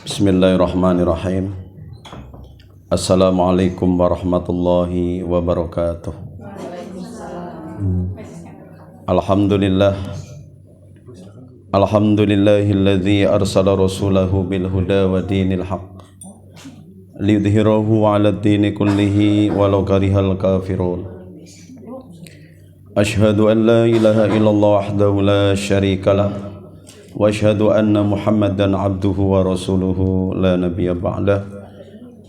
Bismillahirrahmanirrahim. Assalamualaikum warahmatullahi wabarakatuh. Alhamdulillah. Alhamdulillahilladzi arsala rasulahu bil huda wa dinil haqq liyudhhirahu 'alad dini kullihi walau karihal kafirun. Asyhadu an la ilaha illallah wahdahu la syarikalah wa asyhadu anna Muhammadan abduhu wa rasuluhu la nabiyya ba'dah.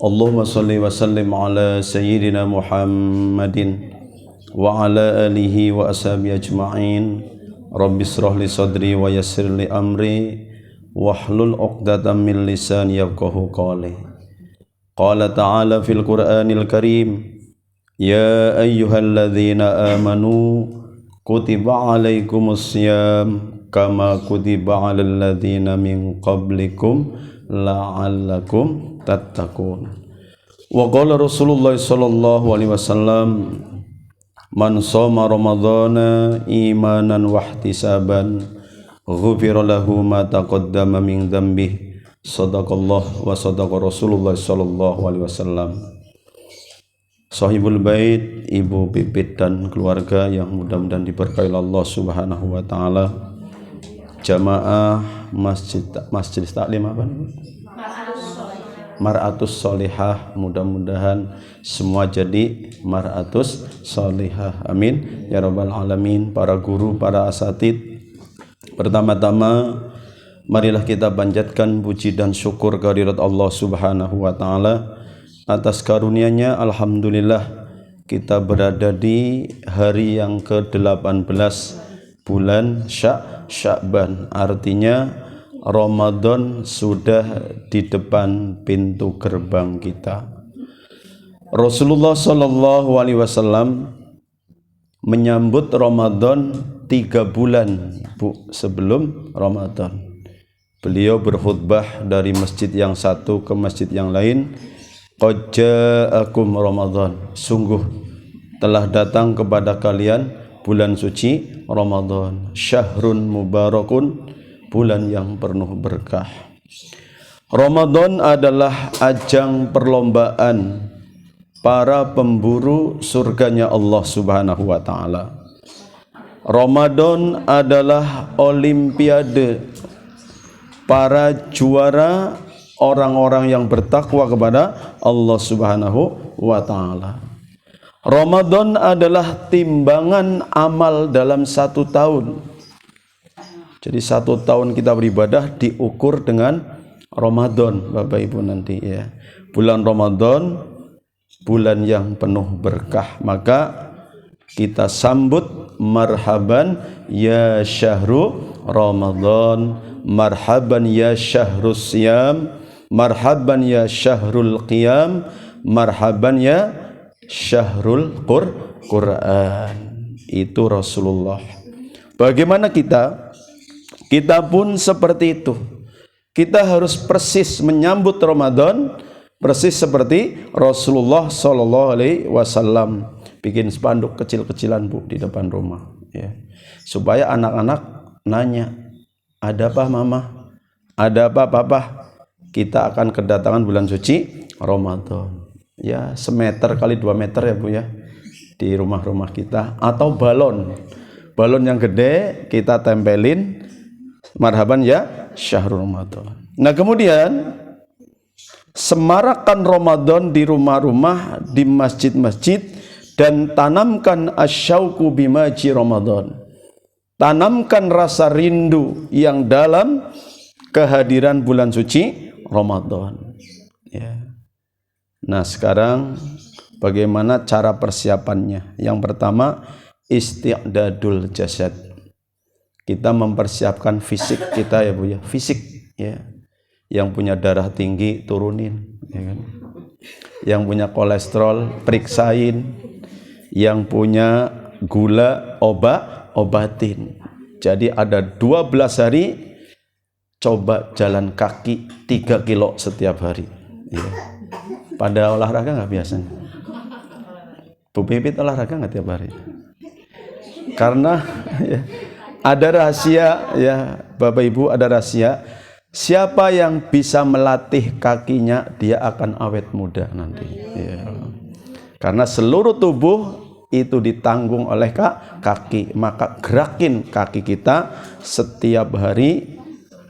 Allahumma salli wa sallim ala sayyidina Muhammadin wa ala alihi wa ashabihi ajma'in. Rabbi israh li sadri wa yassir li amri wahlul 'uqdatam min lisani yafqahu qawli. Qala ta'ala fil Qur'anil Karim, ya ayyuhalladzina amanu kutiba 'alaikumus syiyam kama kutiba 'alal ladzina min qablikum la'allakum tattaqun. Wa qala Rasulullah sallallahu alaihi wasallam, man shoma ramadhana imanan wa ihtisaban ghufira lahu ma taqaddama min dhanbihi. Shadaqallah wa sadaqa Rasulullah sallallahu alaihi wasallam. Sahibul bait, Ibu Pipit dan keluarga yang mudah-mudahan diberkahi Allah Subhanahu wa taala. Jamaah Masjid Taklim apa nih? Mar'atus Sholihah, mudah-mudahan semua jadi Mar'atus Sholihah, amin ya rabbal alamin. Para guru, para asatid, pertama-tama marilah kita panjatkan puji dan syukur kehadirat Allah Subhanahu wa taala atas karunia-Nya. Alhamdulillah kita berada di hari yang ke-18 bulan Sya'ban, artinya Ramadan sudah di depan pintu gerbang kita. Rasulullah sallallahu alaihi wasallam menyambut Ramadan 3 bulan sebelum Ramadan. Beliau berkhutbah dari masjid yang satu ke masjid yang lain. Qad ja'akum Ramadan, sungguh telah datang kepada kalian bulan suci Ramadan, syahrun mubarakun, bulan yang penuh berkah. Ramadan adalah ajang perlombaan para pemburu surganya Allah Subhanahu wa taala. Ramadan adalah olimpiade para juara orang-orang yang bertakwa kepada Allah Subhanahu wa taala. Ramadan adalah timbangan amal dalam 1 tahun. Jadi 1 tahun kita beribadah diukur dengan Ramadan, Bapak Ibu nanti ya. Bulan Ramadan, bulan yang penuh berkah. Maka kita sambut marhaban ya syahru Ramadan, marhaban ya syahrus siyam, marhaban ya syahrul qiyam, marhaban ya syahrul Quran. Itu Rasulullah. Bagaimana kita? Kita pun seperti itu. Kita harus persis menyambut Ramadan persis seperti Rasulullah sallallahu alaihi wasallam. Bikin spanduk kecil-kecilan Bu di depan rumah ya. Supaya anak-anak nanya, ada apa Mama? Ada apa Papa? Kita akan kedatangan bulan suci Ramadan. Ya, semeter kali 2 meter ya Bu ya, di rumah-rumah kita. Atau balon yang gede kita tempelin marhaban ya syahrul Ramadan. Nah kemudian semarakkan Ramadan di rumah-rumah, di masjid-masjid, dan tanamkan asyauqu bimaji Ramadan. Tanamkan rasa rindu yang dalam kehadiran bulan suci Ramadan ya. Nah sekarang bagaimana cara persiapannya? Yang pertama, isti'dadul jasad. Kita mempersiapkan fisik kita ya Bu ya, fisik ya. Yang punya darah tinggi turunin ya kan? Yang punya kolesterol periksain, yang punya gula obatin. Jadi ada 12 hari coba jalan kaki 3 kilo setiap hari ya. Pada olahraga nggak biasanya? Bu Pipit olahraga nggak tiap hari? Karena ya, ada rahasia ya Bapak Ibu, ada rahasia. Siapa yang bisa melatih kakinya, dia akan awet muda nanti. Ya. Karena seluruh tubuh itu ditanggung oleh kaki. Maka gerakin kaki kita setiap hari,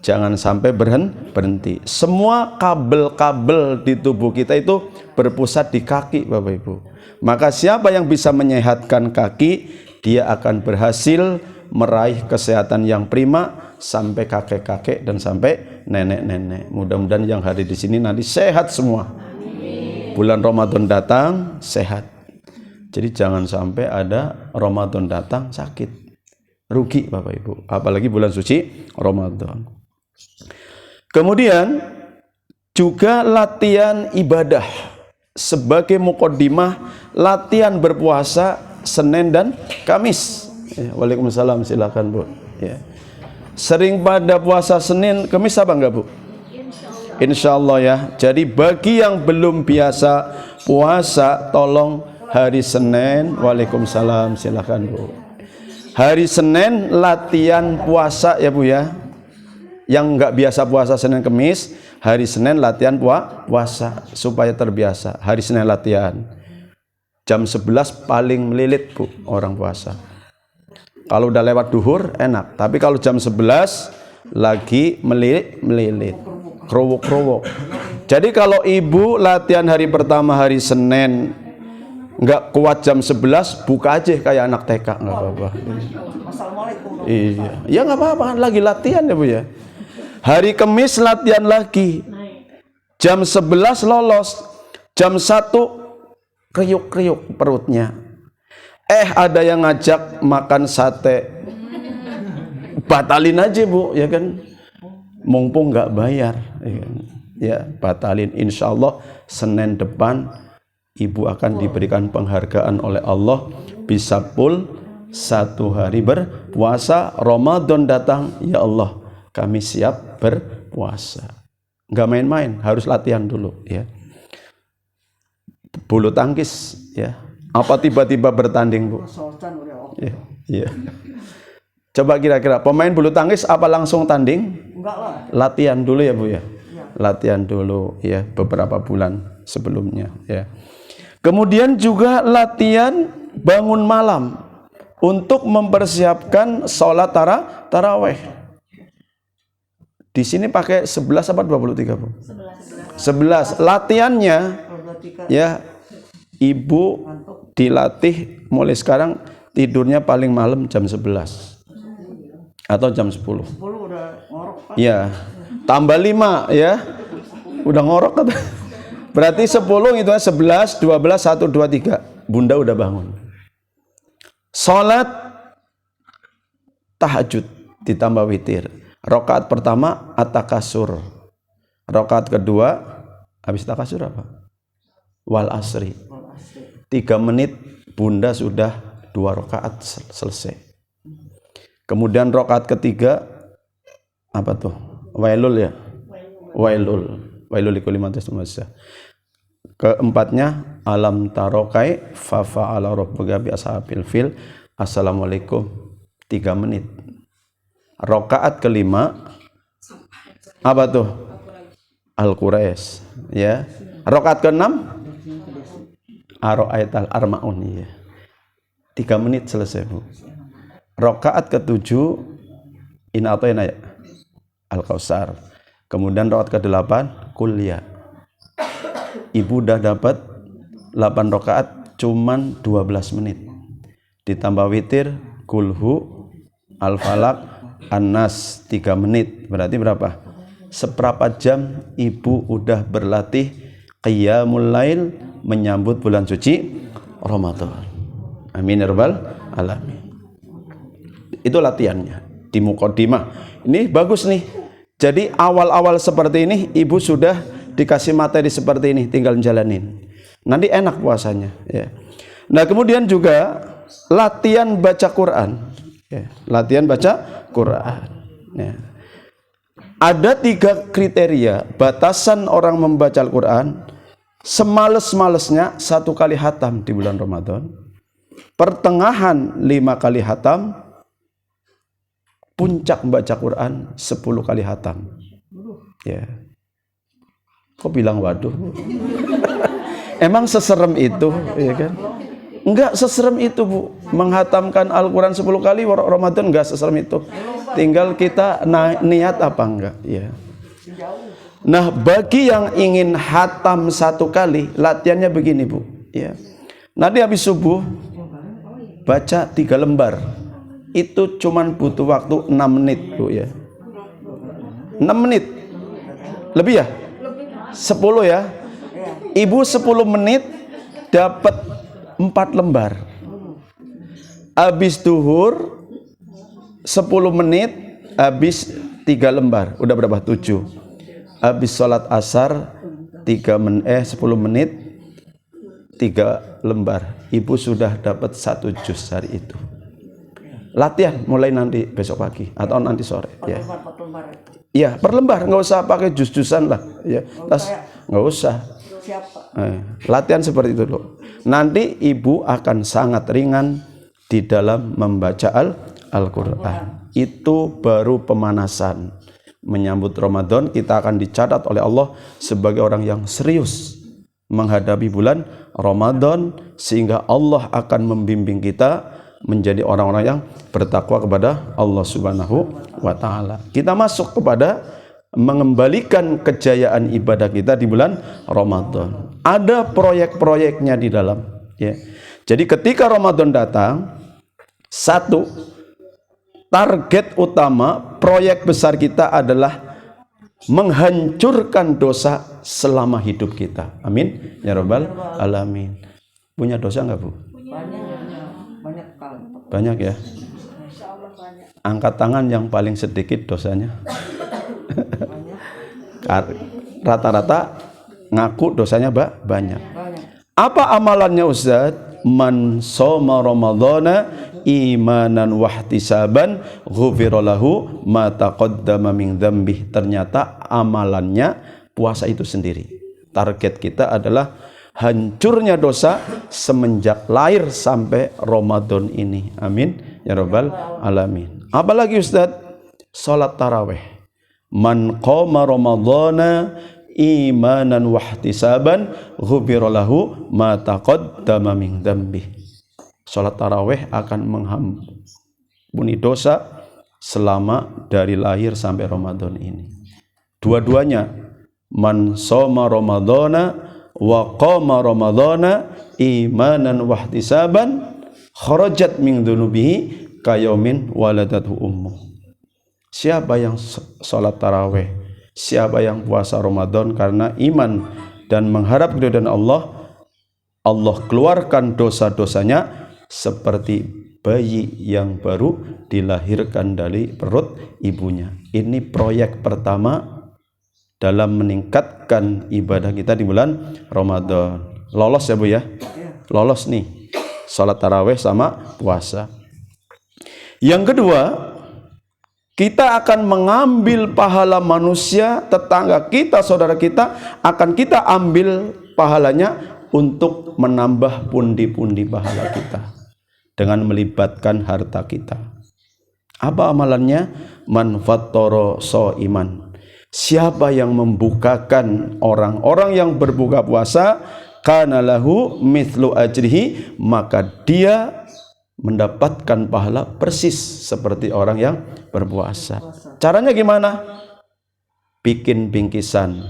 jangan sampai berhenti. Semua kabel-kabel di tubuh kita itu berpusat di kaki, Bapak Ibu. Maka siapa yang bisa menyehatkan kaki, dia akan berhasil meraih kesehatan yang prima sampai kakek-kakek dan sampai nenek-nenek. Mudah-mudahan yang hadir di sini nanti sehat semua. Bulan Ramadan datang sehat. Jadi jangan sampai ada Ramadan datang sakit. Rugi Bapak Ibu. Apalagi bulan suci Ramadan. Kemudian juga latihan ibadah sebagai muqaddimah latihan berpuasa Senin dan Kamis. Ya, waalaikumsalam, silakan Bu. Ya. Sering pada puasa Senin, Kamis apa enggak Bu? Insya Allah ya. Jadi bagi yang belum biasa puasa, tolong hari Senin. Waalaikumsalam, silakan Bu. Hari Senin latihan puasa ya Bu ya. Yang enggak biasa puasa Senin Kamis, hari Senin latihan puasa supaya terbiasa. Hari Senin latihan. Jam 11 paling melilit Bu orang puasa. Kalau udah lewat duhur enak, tapi kalau jam 11 lagi melilit, kerowok. Jadi kalau ibu latihan hari pertama hari Senin nggak kuat jam 11, buka aja kayak anak TK, nggak apa-apa. Iya, ya nggak apa-apa, lagi latihan ya Bu ya. Hari Kamis latihan lagi, jam 11 lolos, jam 1 kriuk-kriuk perutnya. Ada yang ngajak makan sate, batalin aja Bu, ya kan? Mumpung nggak bayar, ya, kan? Ya batalin. Insya Allah Senin depan ibu akan diberikan penghargaan oleh Allah, bisa full 1 hari berpuasa. Ramadan datang, ya Allah kami siap berpuasa. Nggak main-main, harus latihan dulu ya. Bulu tangkis ya. Apa tiba-tiba bertanding Bu? Iya. Coba kira-kira pemain bulu tangkis apa langsung tanding? Enggak lah. Latihan dulu ya Bu ya. Latihan dulu ya beberapa bulan sebelumnya ya. Kemudian juga latihan bangun malam untuk mempersiapkan sholat taraweh. Di sini pakai 11 apa 23 Bu? 11. Latihannya ya ibu dilatih mulai sekarang tidurnya paling malam jam 11 atau jam 10. 10 udah ngorok Pak. Ya. Tambah 5 ya. Udah ngorok kata. Berarti 10 itu 11, 12, 1, 2, 3. Bunda udah bangun. Salat tahajud ditambah witir. Rakaat pertama at-takasur. Rakaat kedua habis takasur apa? Wal asri. 3 menit Bunda sudah 2 rakaat selesai. Kemudian rakaat ketiga apa tuh? Wailul ya? Wailul likulli man tasmasa. Keempatnya alam tarokai fa fa'ala rabbuka bi ashabil fil. Assalamualaikum 3 menit. Rakaat kelima apa tuh? Al-Quraisy ya. Rakaat keenam Aro'aital arma'un ya. 3 menit selesai Bu. Rakaat ketujuh inatoina ya. Al-Kausar. Kemudian rakaat ke-8 kuliah. Ibu udah dapat 8 rakaat cuman 12 menit. Ditambah witir kulhu al-falak an-nas 3 menit. Berarti berapa? Seperempat jam ibu udah berlatih qiyamul lail menyambut bulan suci Ramadan. Amin ya rabbal alamin. Itu latihannya di muqaddimah. Ini bagus nih. Jadi awal-awal seperti ini ibu sudah dikasih materi seperti ini, tinggal jalanin. Nanti enak puasanya ya. Nah, kemudian juga latihan baca Quran ya. Latihan baca Quran ya. Ada 3 kriteria batasan orang membaca Al-Quran. Semales-malesnya 1 kali khatam di bulan Ramadan, pertengahan 5 kali khatam, puncak membaca Quran 10 kali khatam. Ya. Kok bilang waduh? Emang seserem itu, ya kan? Enggak seserem itu, Bu. Menghatamkan Al-Quran 10 kali Ramadan enggak seserem itu. Tinggal kita niat apa enggak, ya. Nah, bagi yang ingin hatam 1 kali, latihannya begini, Bu. Ya. Nanti habis subuh baca 3 lembar. Itu cuman butuh waktu 6 menit, Bu, ya. 6 menit. Lebih ya? 10 ya. Ibu 10 menit dapat 4 lembar. Habis duhur 10 menit habis 3 lembar. Udah berapa? 7. Habis sholat asar 10 menit 3 lembar. Ibu sudah dapat 1 juz hari itu. Latihan mulai nanti besok pagi atau nanti sore, ya. Iya, per lembar, nggak usah pakai jus-jusan lah, ya. Nggak usah. Latihan seperti itu loh. Nanti ibu akan sangat ringan di dalam membaca Al-Quran. Itu baru pemanasan. Menyambut Ramadan, kita akan dicatat oleh Allah sebagai orang yang serius menghadapi bulan Ramadan, sehingga Allah akan membimbing kita menjadi orang-orang yang bertakwa kepada Allah Subhanahu wa Ta'ala. Kita masuk kepada mengembalikan kejayaan ibadah kita di bulan Ramadan. Ada proyek-proyeknya di dalam, ya. Jadi ketika Ramadan datang, 1 target utama proyek besar kita adalah menghancurkan dosa selama hidup kita. Amin ya rabbal alamin. Punya dosa enggak, Bu? Banyak ya. Angkat tangan yang paling sedikit dosanya. Rata-rata ngaku dosanya banyak. Apa amalannya, Ustaz? Man shoma ramadhana imanan wahtisaban ghufira lahu ma taqaddama min dzambih. Ternyata amalannya puasa itu sendiri. Target kita adalah hancurnya dosa semenjak lahir sampai Ramadan ini. Amin ya rabbal alamin. Apalagi, Ustaz? Salat tarawih. Man qama ramadhana imanan wahtisaban ghufira lahu ma taqaddama min dzambih. Salat tarawih akan mengampuni dosa selama dari lahir sampai Ramadan ini. Dua-duanya, man shoma ramadhana wa qama ramadhana imanan wahtisaban kharajat min dzunubihi kayaumin waladatu ummu. Siapa yang salat tarawih, siapa yang puasa Ramadan karena iman dan mengharap keridhaan Allah, Allah keluarkan dosa-dosanya seperti bayi yang baru dilahirkan dari perut ibunya. Ini proyek pertama dalam meningkatkan ibadah kita di bulan Ramadan. Lolos ya, Bu ya? Lolos nih. Salat tarawih sama puasa. Yang kedua, kita akan mengambil pahala manusia, tetangga kita, saudara kita, akan kita ambil pahalanya untuk menambah pundi-pundi pahala kita dengan melibatkan harta kita. Apa amalannya? Man fattara shaiman. Siapa yang membukakan orang-orang yang berbuka puasa, kana lahu mithlu ajrihi, maka dia mendapatkan pahala persis seperti orang yang berpuasa. Caranya gimana? Bikin bingkisan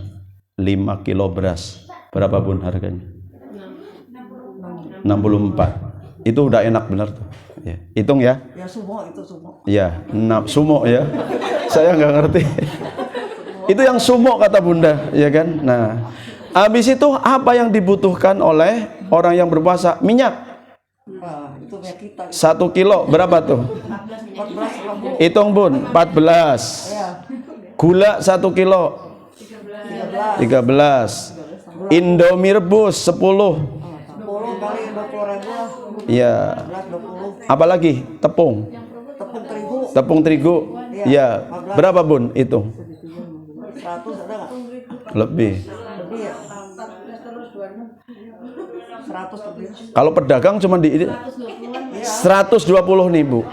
5 kilo beras. Berapa, Bun, harganya? 64. Itu udah enak bener tuh. Ya, hitung ya. Ya sumo itu sumo. Ya, sumo ya. Saya nggak ngerti. Itu yang sumo kata Bunda, ya kan? Nah, habis itu apa yang dibutuhkan oleh orang yang berpuasa? Minyak. Itu minyak kita. 1 kilo berapa tuh? 14. Hitung, Bun. 14. Ya. Gula 1 kilo. 13. Indomie rebus 10. 10 kali 20.000 lah. Iya. 20. Apalagi tepung. Tepung terigu. Tepung terigu. Iya. Berapa, Bun? Hitung. 100 ada nggak? Lebih. Lebih ya. 100 lebih. Kalau pedagang cuma di 120 nih, Bu.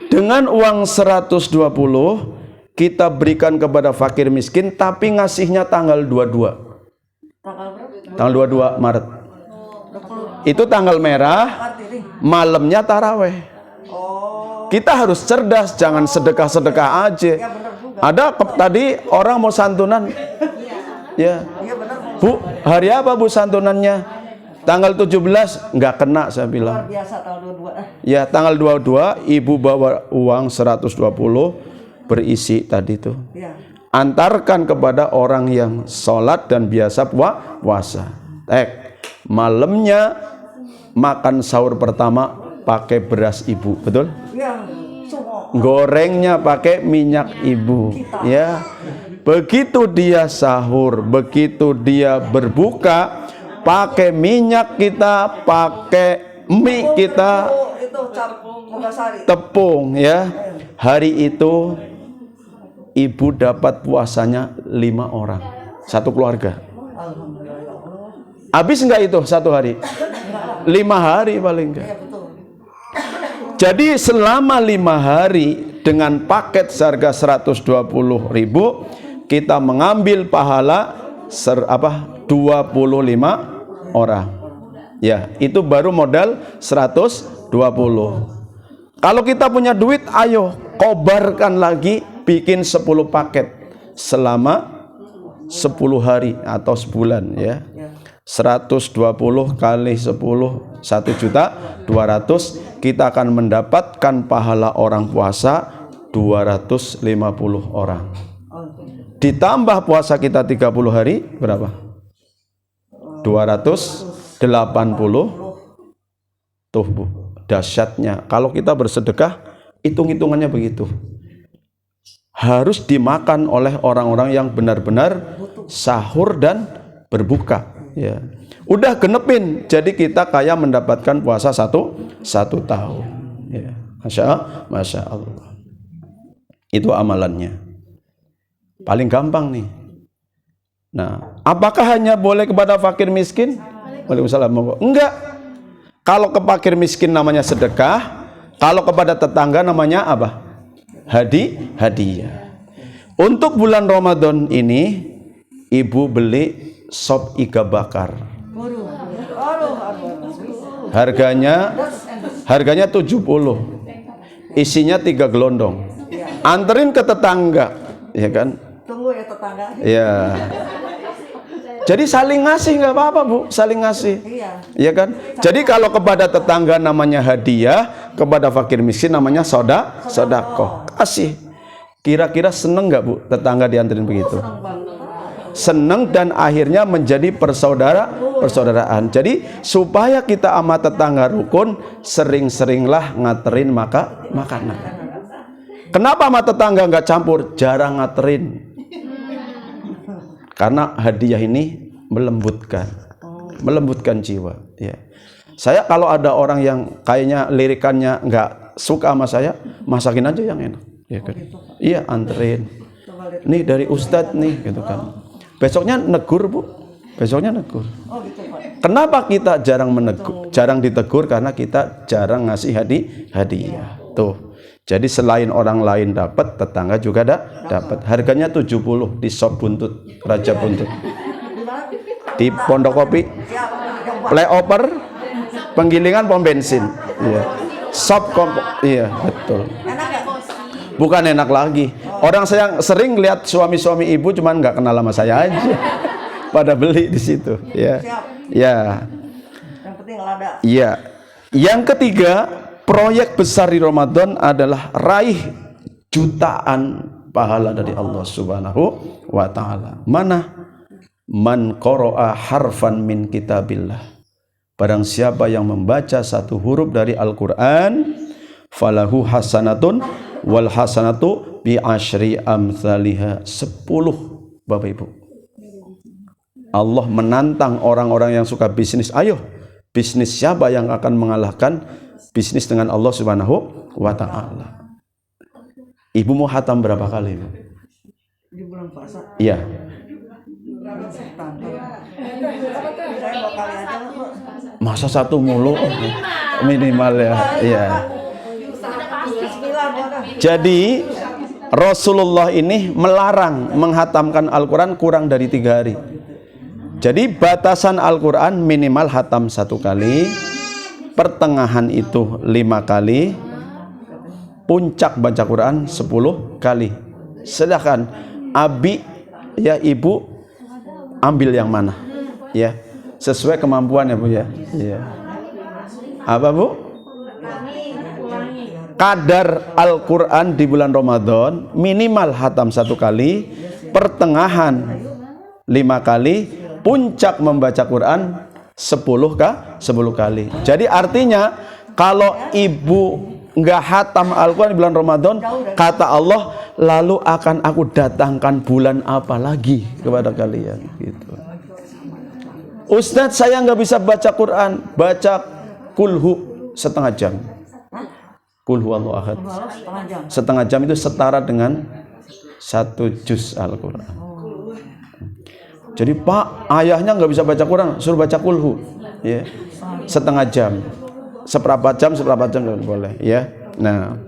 Dengan uang 120 kita berikan kepada fakir miskin, tapi ngasihnya tanggal 22. Tanggal berapa? Tanggal 22 Maret. Itu tanggal merah, malamnya taraweh. Oh, Kita harus cerdas, jangan sedekah-sedekah aja. ya benar juga. Ada tadi orang mau santunan. Ya. Iya benar. Bu, hari apa Bu santunannya? Tanggal 17, nggak kena saya Luar bilang. biasa tanggal 22. Ya, tanggal 22 ibu bawa uang 120 berisi tadi tuh. Iya. Antarkan kepada orang yang sholat dan biasa puasa. Malamnya makan sahur pertama pakai beras ibu, betul? Iya. Semua. Gorengnya pakai minyak ibu, ya. Begitu dia sahur, begitu dia berbuka, pakai minyak kita, pakai mie kita, Itu cap Mogasari. tepung, ya. Hari itu ibu dapat puasanya 5 orang, satu keluarga. Alhamdulillah. Habis enggak itu satu hari? 5 hari paling enggak. Iya betul. Jadi selama 5 hari dengan paket seharga 120.000 kita mengambil pahala 25 orang. Ya, itu baru modal 120. Kalau kita punya duit, ayo kobarkan lagi, bikin 10 paket selama 10 hari atau sebulan, ya. 120 kali 10 1.200.000, kita akan mendapatkan pahala orang puasa 250 orang. Ditambah puasa kita 30 hari berapa? 280. Tuh Bu, dahsyatnya. Kalau kita bersedekah, hitung-hitungannya begitu. Harus dimakan oleh orang-orang yang benar-benar sahur dan berbuka. Ya, udah genepin, jadi kita kayak mendapatkan puasa satu tahun. Ya, masya Allah. Itu amalannya. Paling gampang nih. Nah, apakah hanya boleh kepada fakir miskin? Waalaikumsalam. Enggak. Kalau ke fakir miskin namanya sedekah, kalau kepada tetangga namanya apa? Hadiah. Untuk bulan Ramadan ini, ibu beli sop iga bakar. Harganya 70. Isinya 3 gelondong. Anterin ke tetangga, ya kan? Tunggu ya tetangga. Ya. Jadi saling ngasih, nggak apa-apa Bu, saling ngasih. Iya. Iya kan? Jadi kalau kepada tetangga namanya hadiah, kepada fakir miskin namanya sodakoh. Kasih. Kira-kira seneng nggak Bu tetangga dianterin begitu? Seneng dan akhirnya menjadi persaudaraan. Jadi supaya kita sama tetangga rukun, sering-seringlah ngaterin makanan. Kenapa sama tetangga nggak campur? Jarang ngaterin. Karena hadiah ini melembutkan jiwa. Ya. Saya kalau ada orang yang kayaknya lirikannya nggak suka sama saya, masakin aja yang enak. Ya kan? Iya, anterin. Nih dari Ustadz nih, gitu kan. Besoknya negur Bu. Besoknya negur. Kenapa kita jarang ditegur? Karena kita jarang ngasih hadiah. Tuh. Jadi selain orang lain dapat, tetangga juga dapat. Harganya 70 di Shop Buntut, Raja Buntut. Di Pondok Kopi. Playover, penggilingan pom bensin. Iya. Shop iya, betul. Bukan enak lagi. Orang saya sering lihat suami-suami ibu cuman nggak kenal sama saya aja. Pada beli di situ, ya. Ya. Yang penting lada. Iya. Yang ketiga, proyek besar di Ramadan adalah raih jutaan pahala dari Allah Subhanahu wa taala. Mana? Man qara'a harfan min kitabillah. Barang siapa yang membaca satu huruf dari Al-Qur'an, falahu hasanatun wal hasanatu bi asyri amsalihha. 10 Bapak Ibu. Allah menantang orang-orang yang suka bisnis. Ayo, bisnis siapa yang akan mengalahkan bisnis dengan Allah Subhanahu wa taala? Ibu mau khatam berapa kali, Bu? Di bulan puasa. Iya. Saya 2 kali aja lah, Bu. Masa satu mulu? Minimal ya. Iya. Bismillah, Bu. Jadi Rasulullah ini melarang menghatamkan Al-Quran kurang dari 3 hari. Jadi batasan Al-Quran minimal hatam 1 kali, pertengahan itu 5 kali, puncak baca Quran 10 kali. Sedangkan abi ya ibu ambil yang mana? Ya, sesuai kemampuan ya Bu ya. Ya. Apa Bu? Kadar Al-Quran di bulan Ramadan minimal hatam 1 kali, pertengahan 5 kali, puncak membaca Quran 10 kali. Jadi artinya kalau ibu nggak hatam Al-Quran di bulan Ramadan, kata Allah, lalu akan aku datangkan bulan apa lagi kepada kalian gitu. Ustadz, saya nggak bisa baca Quran, baca kulhu setengah jam. Kulhu Allahu ahad. Setengah jam itu setara dengan 1 juz Al-Quran. Jadi Pak, ayahnya nggak bisa baca Quran, suruh baca kulhu, ya, setengah jam, seperempat jam boleh, ya. Nah,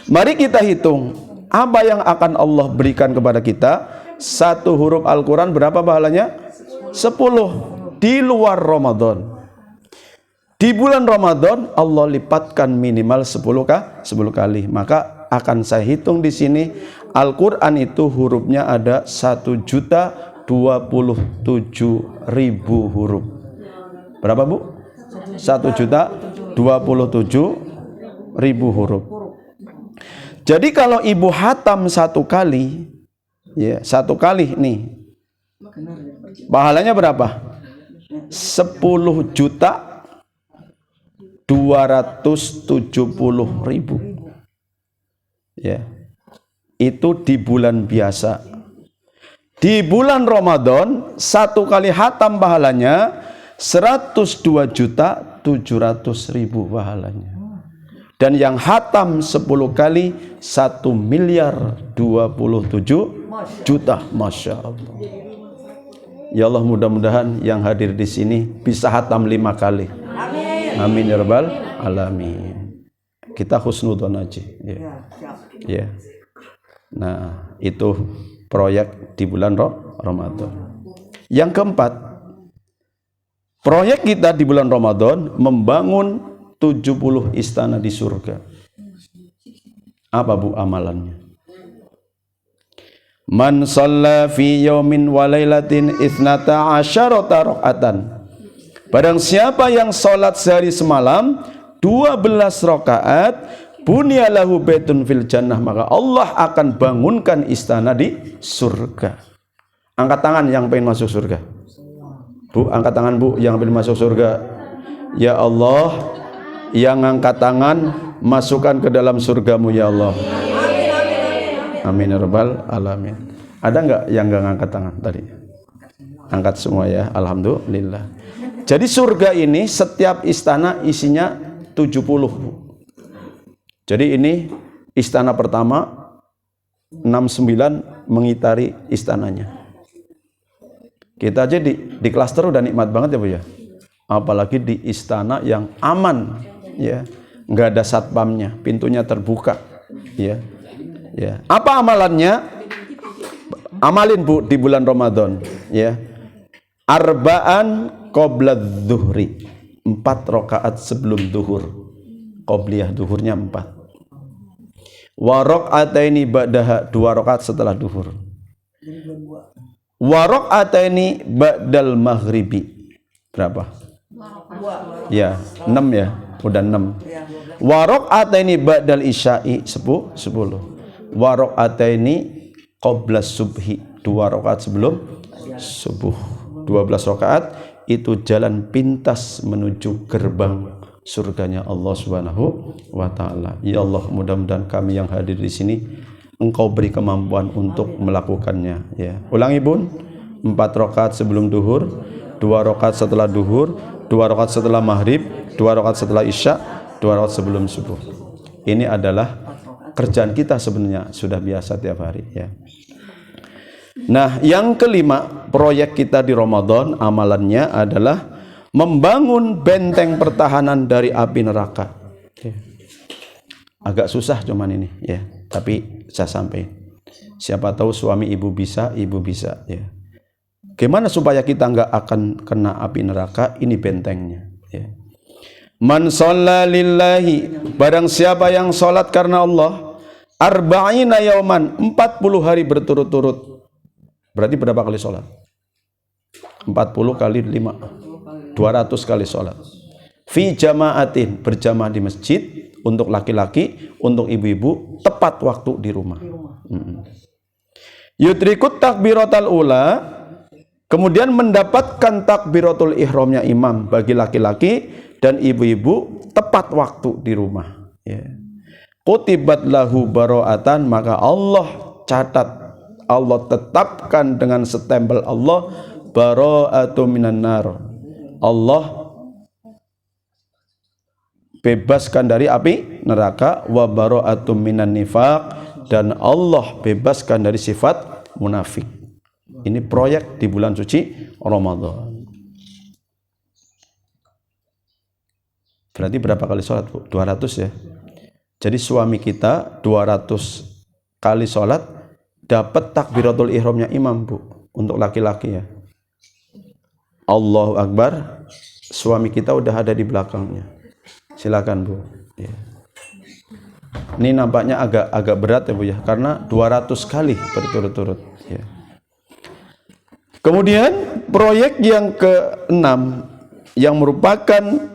mari kita hitung apa yang akan Allah berikan kepada kita. 1 huruf Al-Quran berapa pahalanya? 10 di luar Ramadan. Di bulan Ramadan Allah lipatkan minimal 10 kali. Maka akan saya hitung di sini Al-Quran itu hurufnya ada 1.027.000 huruf. Berapa Bu? 1.027.000 huruf. Jadi kalau ibu hatam 1 kali, ya 1 kali nih, pahalanya berapa? 10.270.000. Ya. Itu di bulan biasa. Di bulan Ramadan 1 kali hatam pahalanya 102.700.000 pahalanya. Dan yang hatam 10 kali 1.027.000.000. Masya Allah. Ya Allah, mudah-mudahan yang hadir di sini bisa hatam 5 kali. Amin ya rabbal alamin. Kita husnudzon aja. Ya. Ya. Nah, itu proyek di bulan Ramadan. Yang keempat, proyek kita di bulan Ramadan membangun 70 istana di surga. Apa Bu amalannya? Man shalla fi yaumin wa lailatin 12 rakaatan. Barang siapa yang sholat sehari semalam 12 rakaat, bunyalahu baitun fil jannah, maka Allah akan bangunkan istana di surga. Angkat tangan yang pengen masuk surga. Bu, angkat tangan Bu yang pengen masuk surga. Ya Allah, yang angkat tangan masukkan ke dalam surgamu ya Allah. Amin ya rabbal alamin. Ada nggak yang nggak ngangkat tangan tadi? Angkat semua ya, alhamdulillah. Jadi surga ini setiap istana isinya 70. Jadi ini istana pertama, 69 mengitari istananya. Kita aja di klaster udah nikmat banget ya Bu ya. Apalagi di istana yang aman ya, nggak ada satpamnya, pintunya terbuka ya. Ya. Apa amalannya? Amalin Bu di bulan Ramadan ya. Arba'an qabla dzuhri, 4 rakaat sebelum duhur. Qobliyah duhurnya 4. Wa raka'ataini ba'daha, 2 rakaat setelah duhur. Wa raka'ataini ba'dal maghribi. Berapa? Ya, 6 ya. Udah 6. Wa raka'ataini ba'dal isya'i 10. Wa raka'ataini qabla subhi, 2 rakaat sebelum subuh. 12 rakaat itu jalan pintas menuju gerbang surganya Allah Subhanahu wa taala. Ya Allah, mudah-mudahan kami yang hadir di sini Engkau beri kemampuan untuk melakukannya ya. Ulangi Bun, 4 rakaat sebelum duhur, 2 rakaat setelah duhur, 2 rakaat setelah maghrib, 2 rakaat setelah isya, 2 rakaat sebelum subuh. Ini adalah kerjaan kita sebenarnya, sudah biasa tiap hari ya. Nah, yang kelima, proyek kita di Ramadan amalannya adalah membangun benteng pertahanan dari api neraka. Agak susah cuman ini ya. Tapi saya sampaikan, siapa tahu suami ibu bisa ya. Gimana supaya kita nggak akan kena api neraka? Ini bentengnya ya. Man shalla lillahi, barang siapa yang sholat karena Allah, arba'ina yauman, 40 hari berturut-turut. Berarti berapa kali sholat? 40 kali 5, 200 kali sholat. Fi jama'atin, berjamaah di masjid, untuk laki-laki, untuk ibu-ibu, tepat waktu di rumah. Yudrikut takbiratul ula, kemudian mendapatkan takbiratul ihramnya imam bagi laki-laki dan ibu-ibu tepat waktu di rumah. Kutibat lahu baro'atan, maka Allah catat, Allah tetapkan dengan stempel Allah, baro'atu minan nar, Allah bebaskan dari api neraka, wa baro'atu minan nifaq, dan Allah bebaskan dari sifat munafik. Ini proyek di bulan suci Ramadan. Berarti berapa kali sholat, Bu? 200 ya. Jadi suami kita 200 kali sholat dapat takbiratul ihramnya imam, Bu, untuk laki-laki ya. Allahu Akbar, suami kita udah ada di belakangnya. Silakan, Bu. Ya. Ini nampaknya agak berat ya, Bu ya, karena 200 kali berturut-turut ya. Kemudian proyek yang ke-6 yang merupakan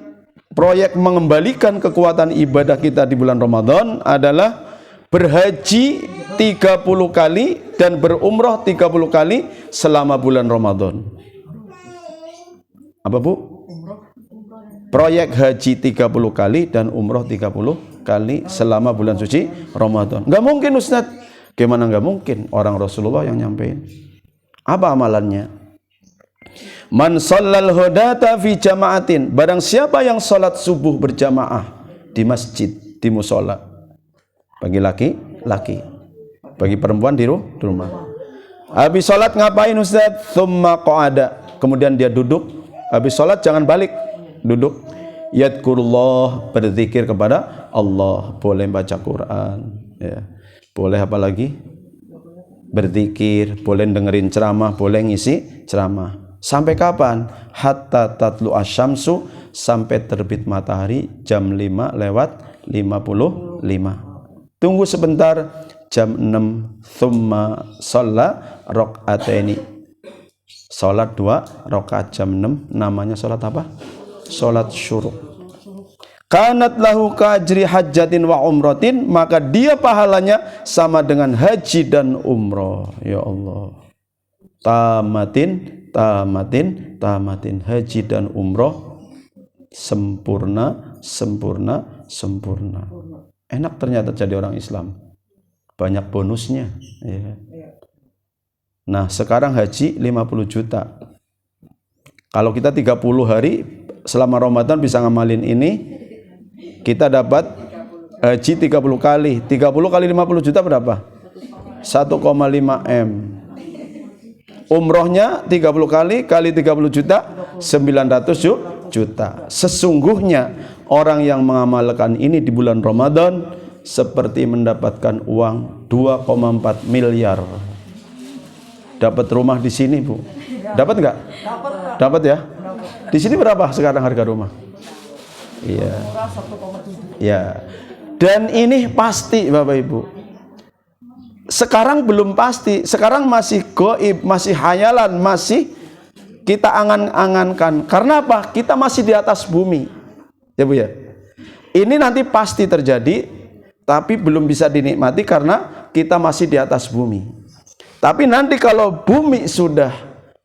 proyek mengembalikan kekuatan ibadah kita di bulan Ramadan adalah berhaji 30 kali dan berumrah 30 kali selama bulan Ramadan. Apa, Bu? Proyek haji 30 kali dan umroh 30 kali selama bulan suci Ramadan. Gak mungkin, Ustaz. Gimana gak mungkin? Orang Rasulullah yang nyampein. Apa amalannya? Man shallal hodata fi jama'atin, barang siapa yang sholat subuh berjamaah di masjid, di musola, bagi laki-laki, bagi perempuan di rumah. Habis sholat ngapain, Ustaz? Tsumma qa'ada, kemudian dia duduk. Habis sholat jangan balik, duduk. Yadkurullah, berzikir kepada Allah. Boleh baca Quran ya. Boleh apa lagi? Berzikir, boleh dengerin ceramah, boleh ngisi ceramah. Sampai kapan? Hatta tatlu asyamsu, sampai terbit matahari jam 5:55. Tunggu sebentar, jam 6 thumma shalla raq'ataini, salat 2 rakaat jam 6, namanya salat apa? Salat syuruk. Kanat lahu kajri hajjatin wa umratin, maka dia pahalanya sama dengan haji dan umrah. Ya Allah, tamatin, haji dan umrah sempurna. Enak ternyata jadi orang Islam, banyak bonusnya ya. Nah sekarang haji 50 juta. Kalau kita 30 hari selama Ramadan bisa ngamalin ini, kita dapat haji 30 kali. 30 kali 50 juta berapa? 1,5 M. Umrohnya 30 kali 30 juta, 900 juta. Sesungguhnya orang yang mengamalkan ini di bulan Ramadan seperti mendapatkan uang 2,4 miliar. Dapat rumah di sini, Bu. Dapat nggak? Dapat ya. Di sini berapa sekarang harga rumah? Iya. Ya. Dan ini pasti, Bapak Ibu. Sekarang belum pasti. Sekarang masih gaib, masih hayalan, masih kita angan-angankan. Karena apa? Kita masih di atas bumi. Ya, Bu ya. Ini nanti pasti terjadi, tapi belum bisa dinikmati karena kita masih di atas bumi. Tapi nanti kalau bumi sudah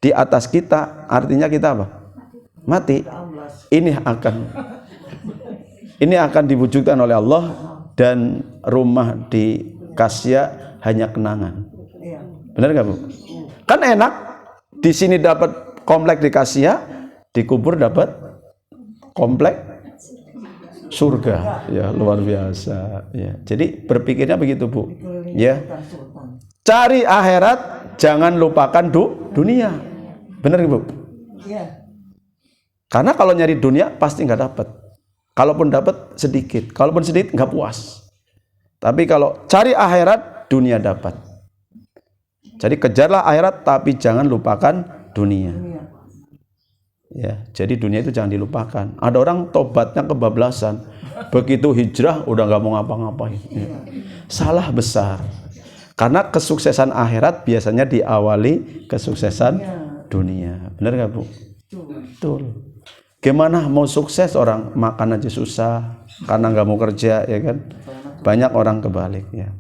di atas kita, artinya kita apa? Mati. Ini akan diwujudkan oleh Allah, dan rumah di Kasya hanya kenangan. Benar nggak, Bu? Kan enak, di sini dapat komplek di Kasya, di kubur dapat komplek surga. Ya, luar biasa. Ya, jadi berpikirnya begitu, Bu. Ya. Cari akhirat, jangan lupakan dunia. Benar, Bu? Iya. Karena kalau nyari dunia pasti nggak dapat. Kalaupun dapat sedikit, kalaupun sedikit nggak puas. Tapi kalau cari akhirat, dunia dapat. Jadi kejarlah akhirat tapi jangan lupakan dunia. Ya, jadi dunia itu jangan dilupakan. Ada orang tobatnya kebablasan. Begitu hijrah udah nggak mau ngapa-ngapain. Ya. Salah besar. Karena kesuksesan akhirat biasanya diawali kesuksesan dunia. Benar nggak, Bu? Betul. Gimana mau sukses orang makan aja susah karena nggak mau kerja, ya kan? Banyak orang kebalik, ya.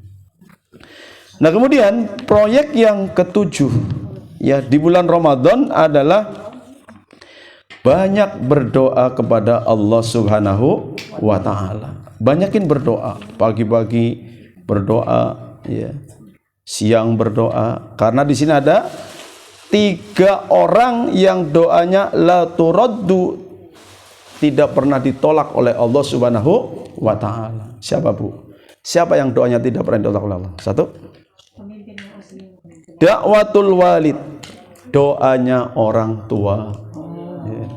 Nah, kemudian proyek yang ketujuh ya di bulan Ramadan adalah banyak berdoa kepada Allah Subhanahu wa taala. Banyakin berdoa, pagi-pagi berdoa, ya. Siang berdoa, karena di sini ada 3 orang yang doanya la turaddu, tidak pernah ditolak oleh Allah Subhanahu wa taala. Siapa, Bu? Siapa yang doanya tidak pernah ditolak oleh Allah? 1. Da'watul walid, doanya orang tua. Ya.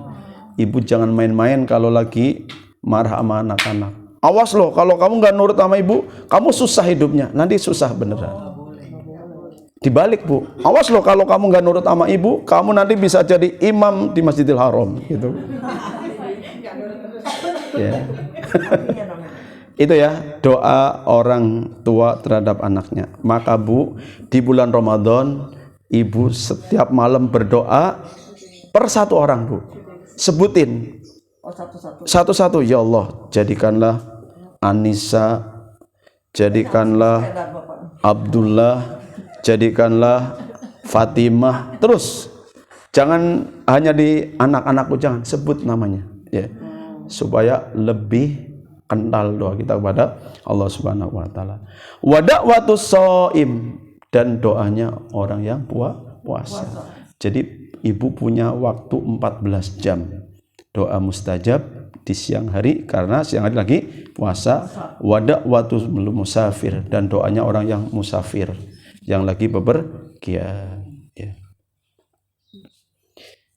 Ibu jangan main-main kalau lagi marah sama anak-anak. Awas loh, kalau kamu nggak nurut sama ibu, kamu susah hidupnya. Nanti susah beneran. Dibalik, Bu. Awas loh, kalau kamu nggak nurut sama ibu, kamu nanti bisa jadi imam di Masjidil Haram, gitu. Ya. Itu ya doa orang tua terhadap anaknya. Maka, Bu, di bulan Ramadan ibu setiap malam berdoa per 1 orang, Bu. Sebutin satu-satu. Ya Allah, jadikanlah Anissa, jadikanlah Abdullah, jadikanlah Fatimah. Terus jangan hanya di anak-anakku, jangan sebut namanya, ya, supaya lebih kental doa kita kepada Allah Subhanahu wa taala. Wa da'watus shaim, dan doanya orang yang puasa. Jadi ibu punya waktu 14 jam doa mustajab di siang hari, karena siang hari lagi puasa. Wa da'watus musafir, dan doanya orang yang musafir, yang lagi bepergian, ya.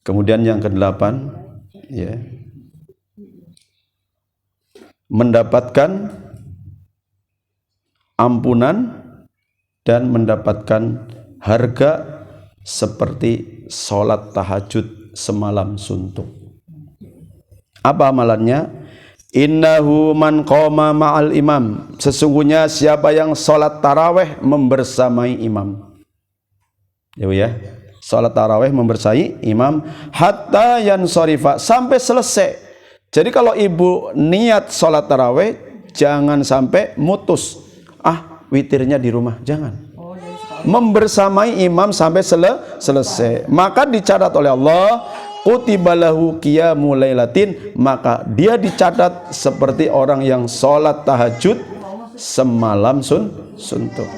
Kemudian yang ke-8, ya, mendapatkan ampunan dan mendapatkan harga seperti sholat tahajud semalam suntuk. Apa amalannya? Innahu man qoma ma'al imam, sesungguhnya siapa yang sholat taraweh membersamai imam, ya, sholat taraweh membersamai imam hatta yansorifa, sampai selesai. Jadi kalau ibu niat sholat taraweh, jangan sampai mutus, witirnya di rumah, jangan. Membersamai imam sampai selesai. Maka dicatat oleh Allah, kutibalahu qiyamul lailatin, maka dia dicatat seperti orang yang sholat tahajud semalam suntuk.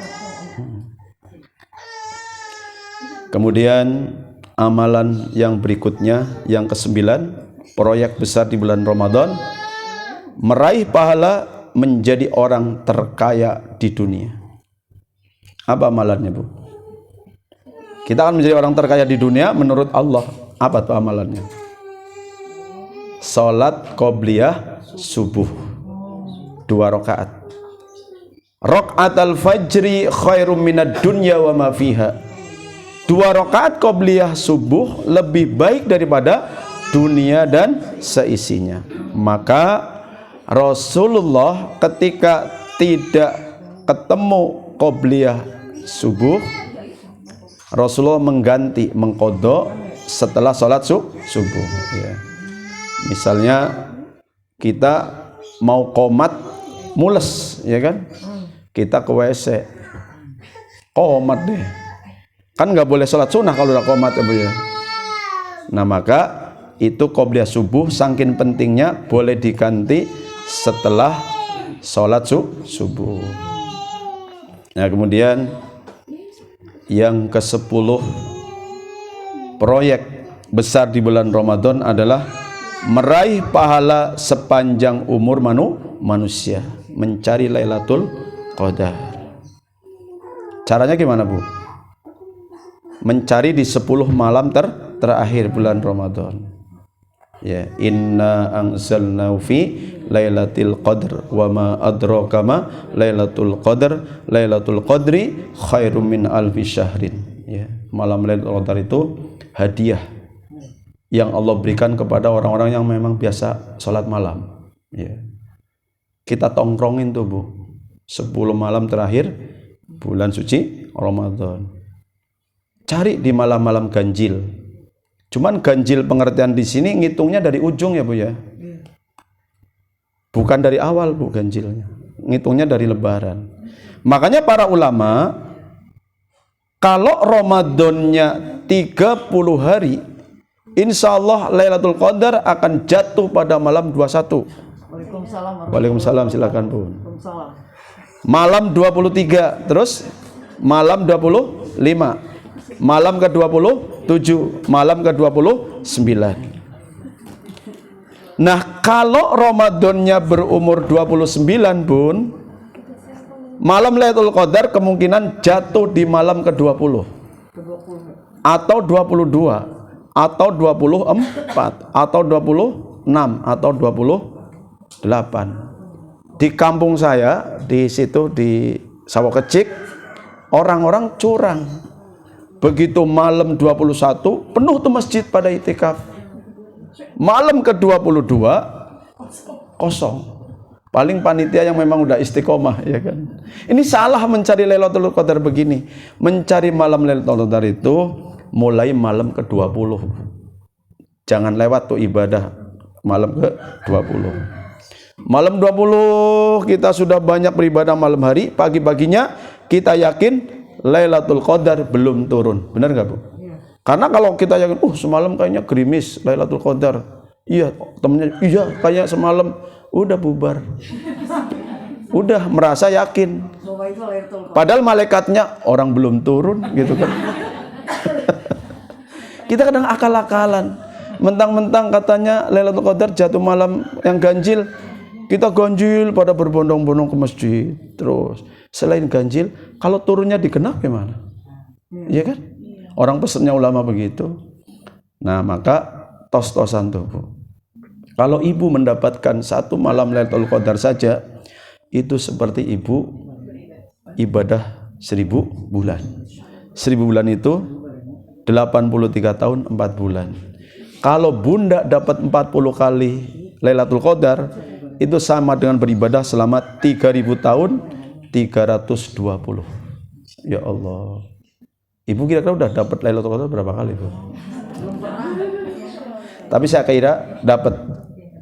Kemudian amalan yang berikutnya, yang ke-9, proyek besar di bulan Ramadan, meraih pahala menjadi orang terkaya di dunia. Apa amalannya, Bu? Kita akan menjadi orang terkaya di dunia menurut Allah. Apa tuh amalannya? Salat qobliyah subuh 2 rakaat. Rakaatul fajri khairum minad dunya wa ma fiha. 2 rakaat qobliyah subuh lebih baik daripada dunia dan seisinya. Maka Rasulullah ketika tidak ketemu qobliyah subuh, Rasulullah mengqadha setelah sholat subuh, ya. Misalnya kita mau qomat mules, ya kan, kita ke WC qomat deh, kan nggak boleh sholat sunnah kalau udah qomat, ya, Bu, ya. Nah, maka itu qobliyah subuh saking pentingnya boleh diganti setelah sholat subuh. Nah, kemudian yang ke-10 proyek besar di bulan Ramadan adalah meraih pahala sepanjang umur manusia, mencari Lailatul Qadar. Caranya gimana, Bu? Mencari di 10 malam terakhir bulan Ramadan. Ya, inna anzalnahu fi lailatul qadr wa ma adraka ma lailatul qadr. Lailatul qadri khairum min alfi syahrin. Ya, malam Lailatul Qadar itu hadiah yang Allah berikan kepada orang-orang yang memang biasa sholat malam. Ya. Kita tongkrongin tuh Bu, 10 malam terakhir bulan suci Ramadan. Cari di malam-malam ganjil. Cuman ganjil pengertian di sini ngitungnya dari ujung ya Bu ya. Bukan dari awal Bu ganjilnya. Ngitungnya dari lebaran. Makanya para ulama kalau Ramadannya 30 hari, insya Allah Lailatul Qadar akan jatuh pada malam 21. Waalaikumsalam. Waalaikumsalam, silakan Bu. Waalaikumsalam. Malam 23, terus malam 25, malam ke-27, malam ke-29. Nah, kalau Ramadannya berumur 29 Bun, malam Lailatul Qadar kemungkinan jatuh di malam ke-20 atau 22 atau 24 atau 26 atau 28. Di kampung saya, di situ di Sawah Kecik, orang-orang curang. Begitu malam 21, penuh tuh masjid pada itikaf. Malam ke-22, kosong. Paling panitia yang memang udah istiqomah, ya kan. Ini salah mencari Lailatul Qadar begini. Mencari malam Lailatul Qadar itu mulai malam ke-20. Jangan lewat tuh ibadah malam ke-20. Malam 20 kita sudah banyak beribadah malam hari, pagi-paginya kita yakin Lailatul Qadar belum turun. Benar nggak Bu? Karena kalau kita yakin, semalam kayaknya gerimis Lailatul Qadar. Iya, temennya, iya kayak semalam, udah bubar. Udah merasa yakin. Padahal malaikatnya orang belum turun gitu kan. Kita kadang akal-akalan. Mentang-mentang katanya Lailatul Qadar jatuh malam yang ganjil. Kita ganjil pada berbondong-bondong ke masjid. Terus selain ganjil, kalau turunnya digenap gimana? Iya kan? Orang pesennya ulama begitu. Nah, maka tos-tosan tuh Bu. Kalau ibu mendapatkan satu malam Lailatul Qadar saja, itu seperti ibu ibadah 1000 bulan. 1000 bulan itu 83 tahun 4 bulan. Kalau bunda dapat 40 kali Lailatul Qadar, itu sama dengan beribadah selama 3000 tahun 320. Ya Allah. Ibu kira-kira udah dapat Lailatul Qadar berapa kali Bu? Tapi saya kira dapat.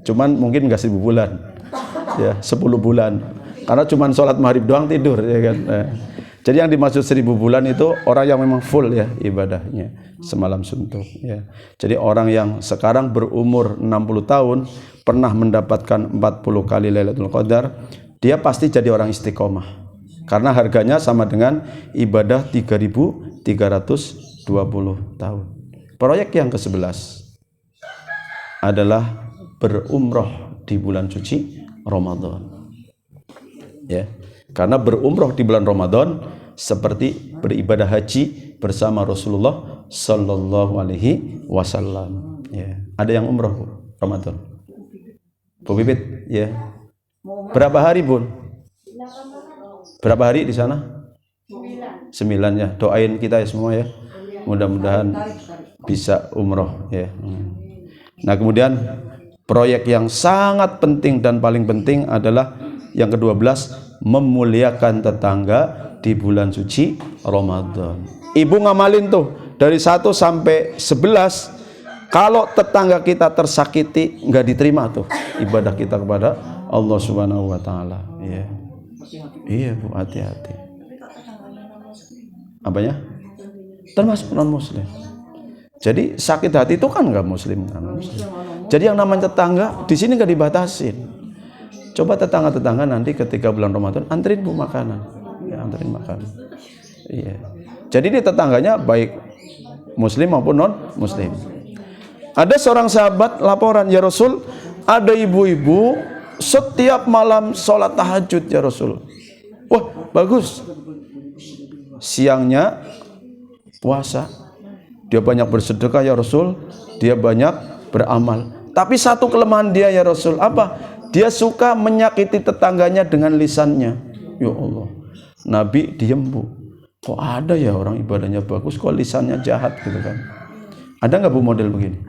Cuman mungkin enggak 1000 bulan. Ya, 10 bulan. Karena cuman sholat maghrib doang tidur ya kan. Jadi yang dimaksud 1000 bulan itu orang yang memang full ya ibadahnya semalam suntuk ya. Jadi orang yang sekarang berumur 60 tahun pernah mendapatkan 40 kali Lailatul Qadar, dia pasti jadi orang istiqomah. Karena harganya sama dengan ibadah 3320 tahun. Proyek yang ke-11 adalah berumroh di bulan suci Ramadan. Ya. Karena berumroh di bulan Ramadan seperti beribadah haji bersama Rasulullah Sallallahu Alaihi Wasallam. Ya. Ada yang umroh Ramadan? Bu Bibit, ya. Berapa hari Bun? Berapa hari di sana? 9 ya. Doain kita ya semua ya. Mudah-mudahan bisa umroh ya. Nah kemudian proyek yang sangat penting dan paling penting adalah yang ke-12, memuliakan tetangga di bulan suci Ramadan. Ibu ngamalin tuh dari 1 sampai 11. Kalau tetangga kita tersakiti, nggak diterima tuh ibadah kita kepada Allah Subhanahu wa taala. Iya. Iya, Bu, hati-hati. Apanya? Termasuk non muslim. Jadi sakit hati itu kan nggak muslim, kan muslim. Jadi yang namanya tetangga di sini nggak dibatasin. Coba tetangga-tetangga nanti ketika bulan Ramadan anterin Bu makanan. Ya, anterin makanan. Iya. Jadi di tetangganya baik muslim maupun non muslim. Ada seorang sahabat laporan, ya Rasul, ada ibu-ibu setiap malam sholat tahajud ya Rasul. Wah, bagus. Siangnya puasa. Dia banyak bersedekah ya Rasul. Dia banyak beramal. Tapi satu kelemahan dia ya Rasul, apa? Dia suka menyakiti tetangganya dengan lisannya. Ya Allah, Nabi diem Bu. Kok ada ya orang ibadahnya bagus, kok lisannya jahat gitu kan? Ada nggak Bu model begini?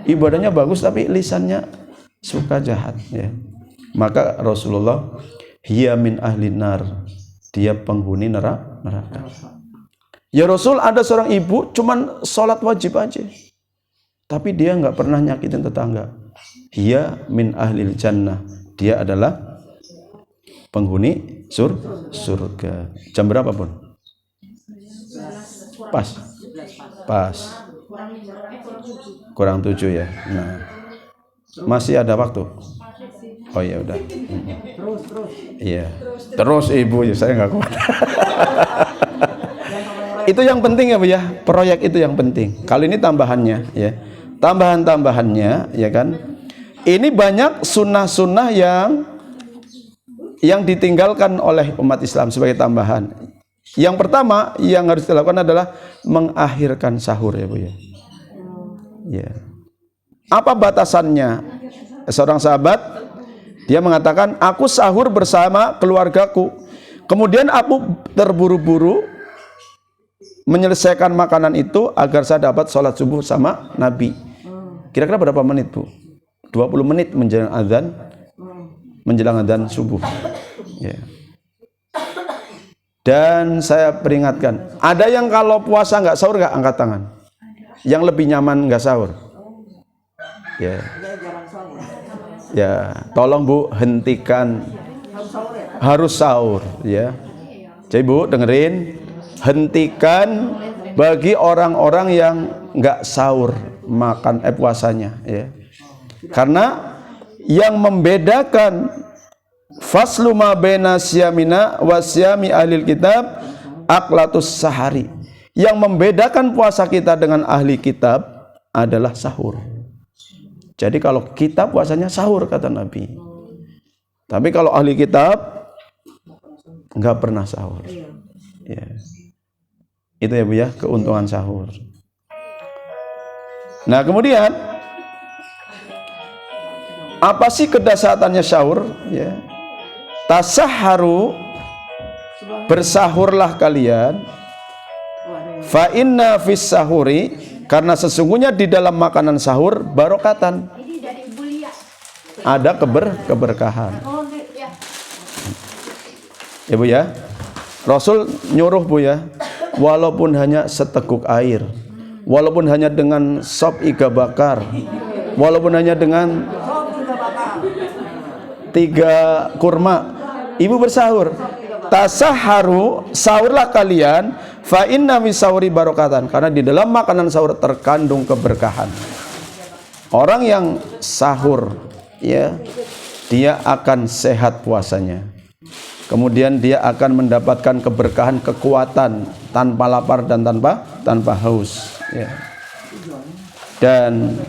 Ibadahnya bagus tapi lisannya suka jahat ya. Maka Rasulullah, hiya min ahli nar, dia penghuni neraka. Ya Rasul, ada seorang ibu cuman sholat wajib aja, tapi dia nggak pernah nyakitin tetangga. Hiya min ahlil jannah, dia adalah penghuni surga. Jam berapa Pun? Pas. Kurang 7 ya. Nah, masih ada waktu. Oh ya udah. Terus. Iya. Terus Ibu, ya saya nggak kuat. Itu yang penting ya Bu ya. Proyek itu yang penting. Kali ini tambahannya ya. Tambahannya ya kan. Ini banyak sunnah-sunnah yang ditinggalkan oleh umat Islam sebagai tambahan. Yang pertama yang harus dilakukan adalah mengakhirkan sahur ya Bu ya. Ya. Apa batasannya? Seorang sahabat dia mengatakan, aku sahur bersama keluargaku. Kemudian aku terburu-buru menyelesaikan makanan itu agar saya dapat sholat subuh sama Nabi. Kira-kira berapa menit Bu? 20 menit menjelang adzan subuh. Ya. Dan saya peringatkan, ada yang kalau puasa nggak sahur nggak angkat tangan. Yang lebih nyaman nggak sahur. Ya. Ya, tolong Bu hentikan. Harus sahur ya. Jadi Bu dengerin, hentikan bagi orang-orang yang nggak sahur makan puasanya ya. Karena yang membedakan faslu ma baina siyamina wa siyami ahlil kitab aqlatus sahari. Yang membedakan puasa kita dengan ahli kitab adalah sahur. Jadi kalau kita puasanya sahur kata Nabi. Tapi kalau ahli kitab nggak pernah sahur. Ya. Itu ya Bu ya, keuntungan sahur. Nah kemudian apa sih kedasatannya sahur? Ya. Tasahharu, bersahurlah kalian. Fa inna fis sahuri, karena sesungguhnya di dalam makanan sahur barokatan. Ada keberkahan. Ya Bu ya. Rasul nyuruh Bu ya, walaupun hanya seteguk air, walaupun hanya dengan sop iga bakar, walaupun hanya dengan 3 kurma, Ibu bersahur. Tasahharu, sahurlah kalian, fa inna fi sahuri barokatan, karena di dalam makanan sahur terkandung keberkahan. Orang yang sahur ya, dia akan sehat puasanya. Kemudian dia akan mendapatkan keberkahan, kekuatan tanpa lapar dan tanpa haus ya. Dan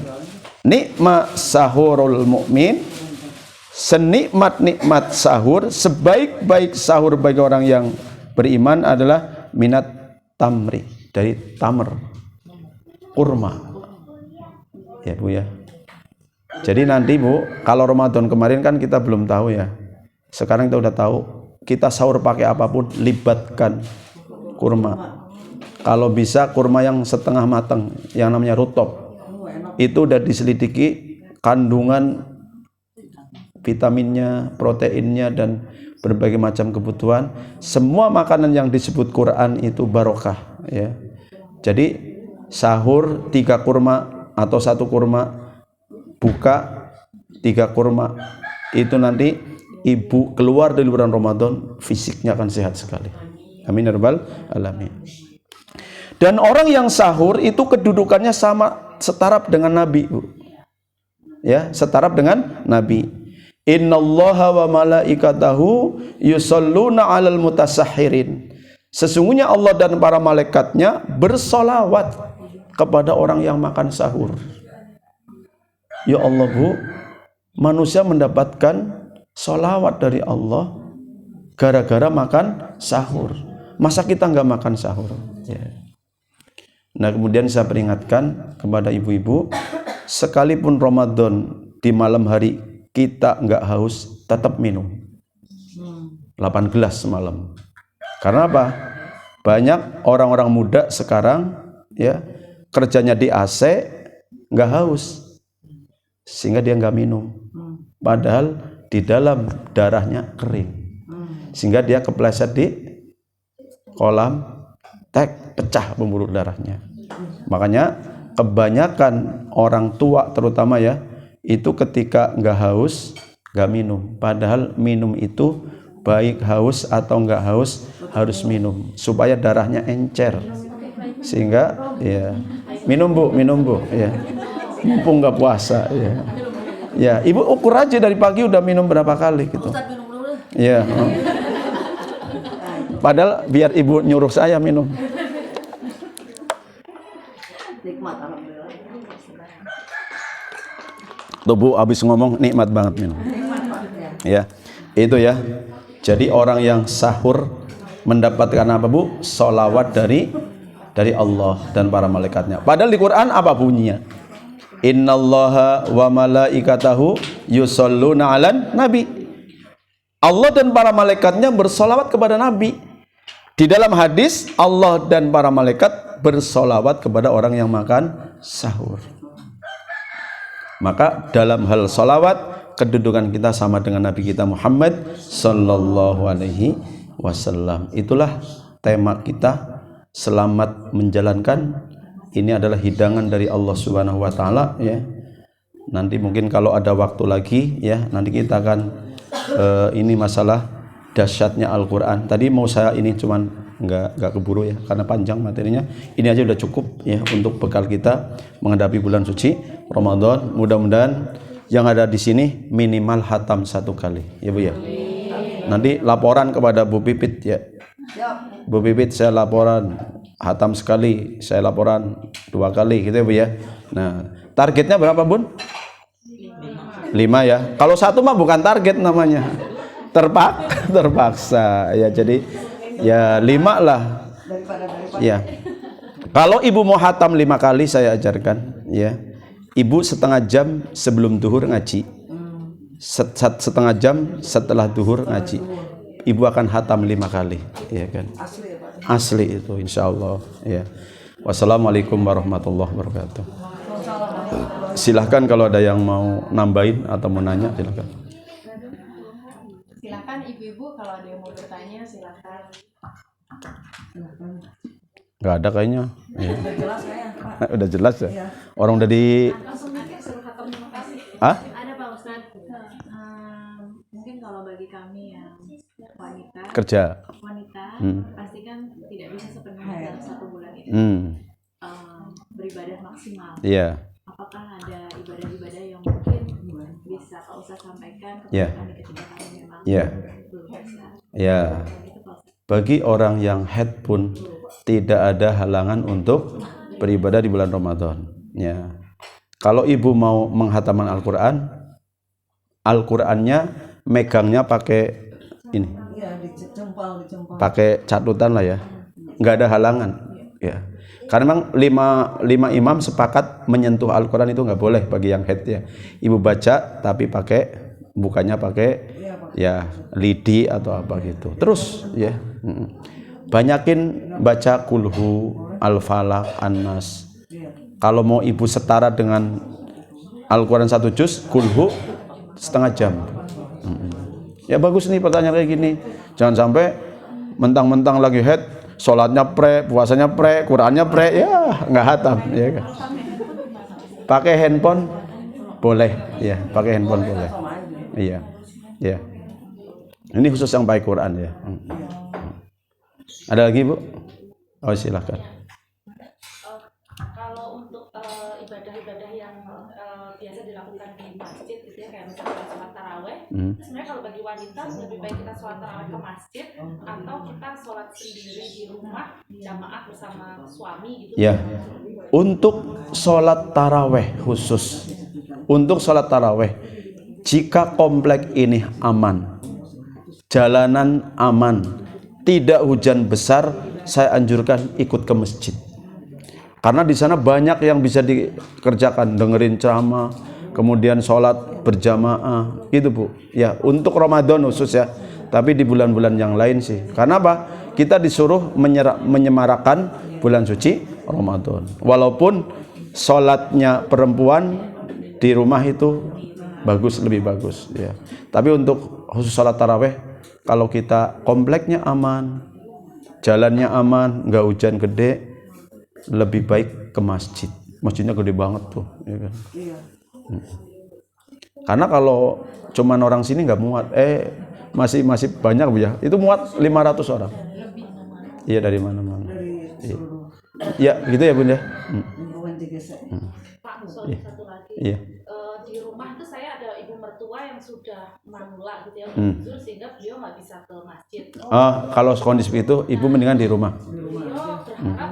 nikmat sahurul mukmin, senikmat-nikmat sahur, sebaik-baik sahur bagi orang yang beriman adalah minat tamri, dari tamr, kurma. Ya Bu ya. Jadi nanti Bu, kalau Ramadan kemarin kan kita belum tahu ya. Sekarang kita udah tahu. Kita sahur pakai apapun, libatkan kurma. Kalau bisa kurma yang setengah matang, yang namanya rutop. Itu udah diselidiki kandungan vitaminnya, proteinnya, dan berbagai macam kebutuhan. Semua makanan yang disebut Quran itu barokah ya. Jadi sahur 3 kurma atau 1 kurma, buka 3 kurma, itu nanti Ibu keluar dari bulan Ramadan fisiknya akan sehat sekali. Amin ya rabbal alamin. Dan orang yang sahur itu kedudukannya sama, setaraf dengan Nabi Bu. Ya, setaraf dengan Nabi. Innallaha wa malaikatahu yusholluna 'alal mutasahhirin. Sesungguhnya Allah dan para malaikatnya bersolawat kepada orang yang makan sahur. Ya Allah Bu, manusia mendapatkan solawat dari Allah gara-gara makan sahur. Masa kita nggak makan sahur? Ya. Nah kemudian saya peringatkan kepada ibu-ibu, sekalipun Ramadan di malam hari kita nggak haus, tetap minum 8 gelas semalam. Karena apa? Banyak orang-orang muda sekarang ya kerjanya di AC nggak haus, sehingga dia nggak minum. Padahal di dalam darahnya kering, sehingga dia kepleset di kolam pecah pembuluh darahnya. Makanya kebanyakan orang tua terutama ya, itu ketika nggak haus nggak minum. Padahal minum itu baik haus atau nggak haus harus minum supaya darahnya encer, sehingga ya minum bu ya, mumpung nggak puasa ya. Ya ibu ukur aja dari pagi udah minum berapa kali gitu ya. Padahal biar ibu nyuruh saya minum. Nikmat alhamdulillah. Tuh bu habis ngomong nikmat banget minum ya. Itu ya, jadi orang yang sahur mendapatkan apa bu? Sholawat dari Allah dan para malaikatnya. Padahal di Quran apa bunyinya? Innallaha wa malaikatahu yusholluna 'alan nabi. Allah dan para malaikatnya bersolawat kepada Nabi. Di dalam hadis Allah dan para malaikat bersolawat kepada orang yang makan sahur. Maka dalam hal solawat, kedudukan kita sama dengan Nabi kita Muhammad sallallahu alaihi wasallam. Itulah tema kita, selamat menjalankan. Ini adalah hidangan dari Allah Subhanahu wa taala ya. Nanti mungkin kalau ada waktu lagi ya, nanti kita akan ini masalah dahsyatnya Al-Qur'an. Tadi mau saya ini cuman enggak keburu ya karena panjang materinya. Ini aja udah cukup ya untuk bekal kita menghadapi bulan suci Ramadan. Mudah-mudahan yang ada di sini minimal hatam 1 kali ya Bu ya. Nanti laporan kepada Bu Pipit ya. Bu Pipit saya laporan hatam sekali, saya laporan 2 kali gitu ya Bu ya. Nah, targetnya berapa Bun? 5 ya. Kalau 1 mah bukan target namanya. Terpaksa ya, jadi ya 5 lah. Ya. Kalau ibu mau hatam 5 kali saya ajarkan ya. Ibu setengah jam sebelum duhur ngaji. Setengah jam setelah duhur ngaji. Ibu akan hatam 5 kali ya kan. Asli itu insyaallah ya. Wassalamualaikum warahmatullahi wabarakatuh. Silahkan kalau ada yang mau nambahin atau mau nanya silahkan. Silakan ibu-ibu kalau ada yang mau bertanya silakan. Nggak ada kayaknya. Ya. Udah jelas saya, Pak. Udah jelas ya. Iya. Orang udah di. Langsung aja suruh hatam terima kasih. Ah? Ada Pak Ustadz. Mungkin kalau bagi kami yang wanita Kerja. pasti kan tidak bisa sepenuhnya dalam 1 bulan itu beribadah maksimal. Iya. Apakah ada ibadah-ibadah yang mungkin bisa Pak Ustadz sampaikan kepada kami ketika kami memang belum bisa? Ya. Itu Pak Ustadz. Bagi orang yang haid pun tidak ada halangan untuk beribadah di bulan Ramadan. Ya. Kalau ibu mau menghataman Al-Quran, Al-Qurannya megangnya pakai ini. Iya, dicempal. Pakai catatan lah ya. Nggak ada halangan. Ya. Karena memang 5 imam sepakat menyentuh Al-Quran itu nggak boleh bagi yang haid ya. Ibu baca tapi bukannya pakai ya lidi atau apa gitu. Terus ya. Banyakin baca kulhu, al-falaq, an-nas. Kalau mau ibu setara dengan Al-Quran 1 juz, kulhu setengah jam. Ya bagus nih pertanyaan kayak gini. Jangan sampai mentang-mentang lagi haid, sholatnya pre, puasanya pre, Qurannya pre, ya nggak hatam. Ya kan? Pakai handphone boleh, ya pakai handphone boleh. Iya, ya. Ini khusus yang pakai Quran ya. Ada lagi Bu? Oh silakan. Kalau untuk ibadah-ibadah yang biasa dilakukan di masjid gitu ya, kayak misalnya sholat taraweh, sebenarnya kalau bagi wanita lebih baik kita sholat taraweh ke masjid atau kita sholat sendiri di rumah jamaah bersama suami gitu. Ya, untuk sholat taraweh khusus, untuk sholat taraweh, jika komplek ini aman, jalanan aman, tidak hujan besar, saya anjurkan ikut ke masjid. Karena di sana banyak yang bisa dikerjakan, dengerin ceramah, kemudian sholat berjamaah, gitu Bu. Ya, untuk Ramadan khusus ya. Tapi di bulan-bulan yang lain sih. Karena apa? Kita disuruh menyemarakan bulan suci Ramadan. Walaupun sholatnya perempuan di rumah itu bagus, lebih bagus. Ya. Tapi untuk khusus sholat taraweh, kalau kita kompleknya aman, jalannya aman, nggak hujan gede, lebih baik ke masjid. Masjidnya gede banget tuh, ya kan? Karena kalau cuman orang sini nggak muat, masih banyak Bu ya. Itu muat 500 orang. Iya, dari mana-mana. Iya, gitu ya Bun ya. Pak, soal satu lagi. Iya. Di rumah itu saya ada ibu mertua yang sudah manula gitu ya, sehingga beliau nggak bisa ke masjid. Kalau kondisi itu, ibu mendingan di rumah. Beliau berharap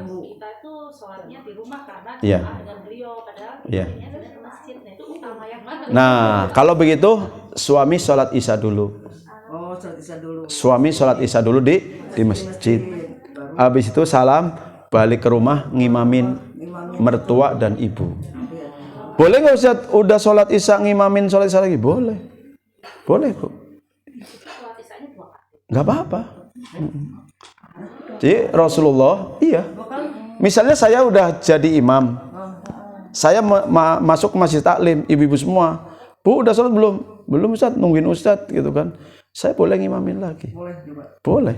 kita itu sholatnya di rumah karena Iya. dengan beliau, padahal Iya. beliaunya sudah ke masjid. Nah, itu utama yang mana? Nah, kalau begitu suami sholat isya dulu. Oh, sholat isya dulu. Suami sholat isya dulu di masjid. Habis itu salam, balik ke rumah ngimamin mertua dan ibu. Boleh nggak Ustaz? Udah sholat isya ngimamin sholat isya lagi? Boleh. Boleh Bu. Sholat isyanya 2 kali. Nggak apa-apa. Jadi Rasulullah, iya. Misalnya saya udah jadi imam, saya masuk ke masjid taklim, ibu-ibu semua, Bu udah sholat belum? Belum Ustaz, nungguin Ustaz gitu kan. Saya boleh ngimamin lagi? Boleh.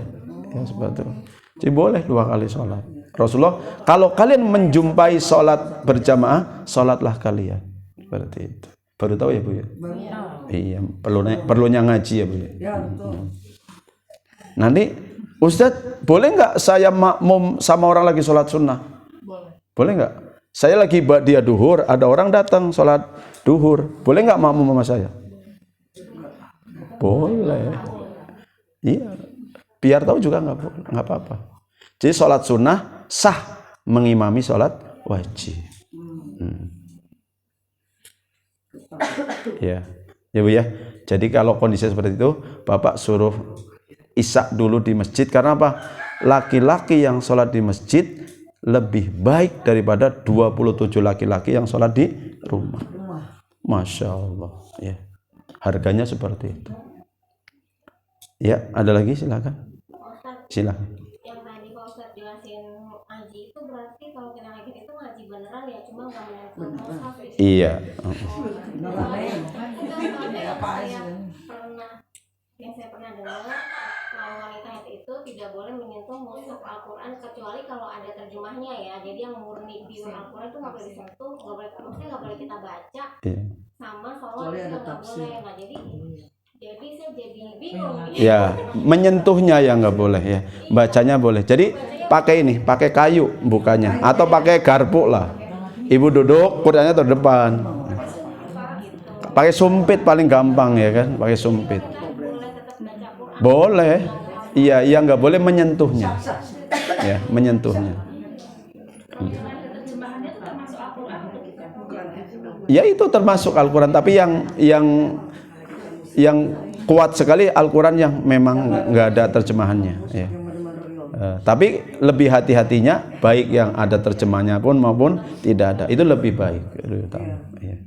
Ya seperti itu. Jadi boleh 2 kali sholat. Rasulullah, kalau kalian menjumpai sholat berjamaah, sholatlah kalian. Seperti itu. Baru tahu ya Bu ya? Iya, perlunya ngaji ya Bu ya? Nanti, Ustadz, boleh nggak saya makmum sama orang lagi sholat sunnah? Boleh nggak? Saya lagi dia duhur, ada orang datang sholat duhur, boleh nggak makmum sama saya? Boleh. Iya, biar tahu juga nggak apa-apa. Jadi sholat sunnah sah mengimami sholat wajib. Ya, ya Bu ya. Jadi kalau kondisi seperti itu, Bapak suruh isya dulu di masjid. Karena apa? Laki-laki yang sholat di masjid lebih baik daripada 27 laki-laki yang sholat di rumah. Masya Allah. Ya. Harganya seperti itu. Ya, ada lagi silakan. Silakan. Yang tadi Pak Ustadz jelasin ngaji itu berarti kalau kita ngaji itu ngaji beneran ya, cuma nggak menyentuh mushaf gitu. Iya. Yang saya pernah dengar kalau wanita itu tidak boleh menyentuh mushaf Al-Quran kecuali kalau ada terjemahnya ya. Jadi yang murni pure Al-Quran itu nggak boleh disentuh, maksudnya nggak boleh kita baca, sama sholat juga nggak boleh. Nah jadi saya jadi bingung. Ya, menyentuhnya yang nggak boleh ya. Bacanya boleh. Jadi pakai ini, pakai kayu bukanya, atau pakai garpu lah. Ibu duduk, Qurannya terdepan. Pakai sumpit paling gampang ya kan, pakai sumpit. Boleh. Iya, nggak boleh menyentuhnya. Ya, menyentuhnya. Terjemahannya itu termasuk Al-Quran atau kita? Ya itu termasuk Al-Quran, tapi yang kuat sekali Al-Quran yang memang nggak ada terjemahannya. Ya. Tapi lebih hati-hatinya, baik yang ada terjemahnya pun maupun tidak ada, itu lebih baik. Ya.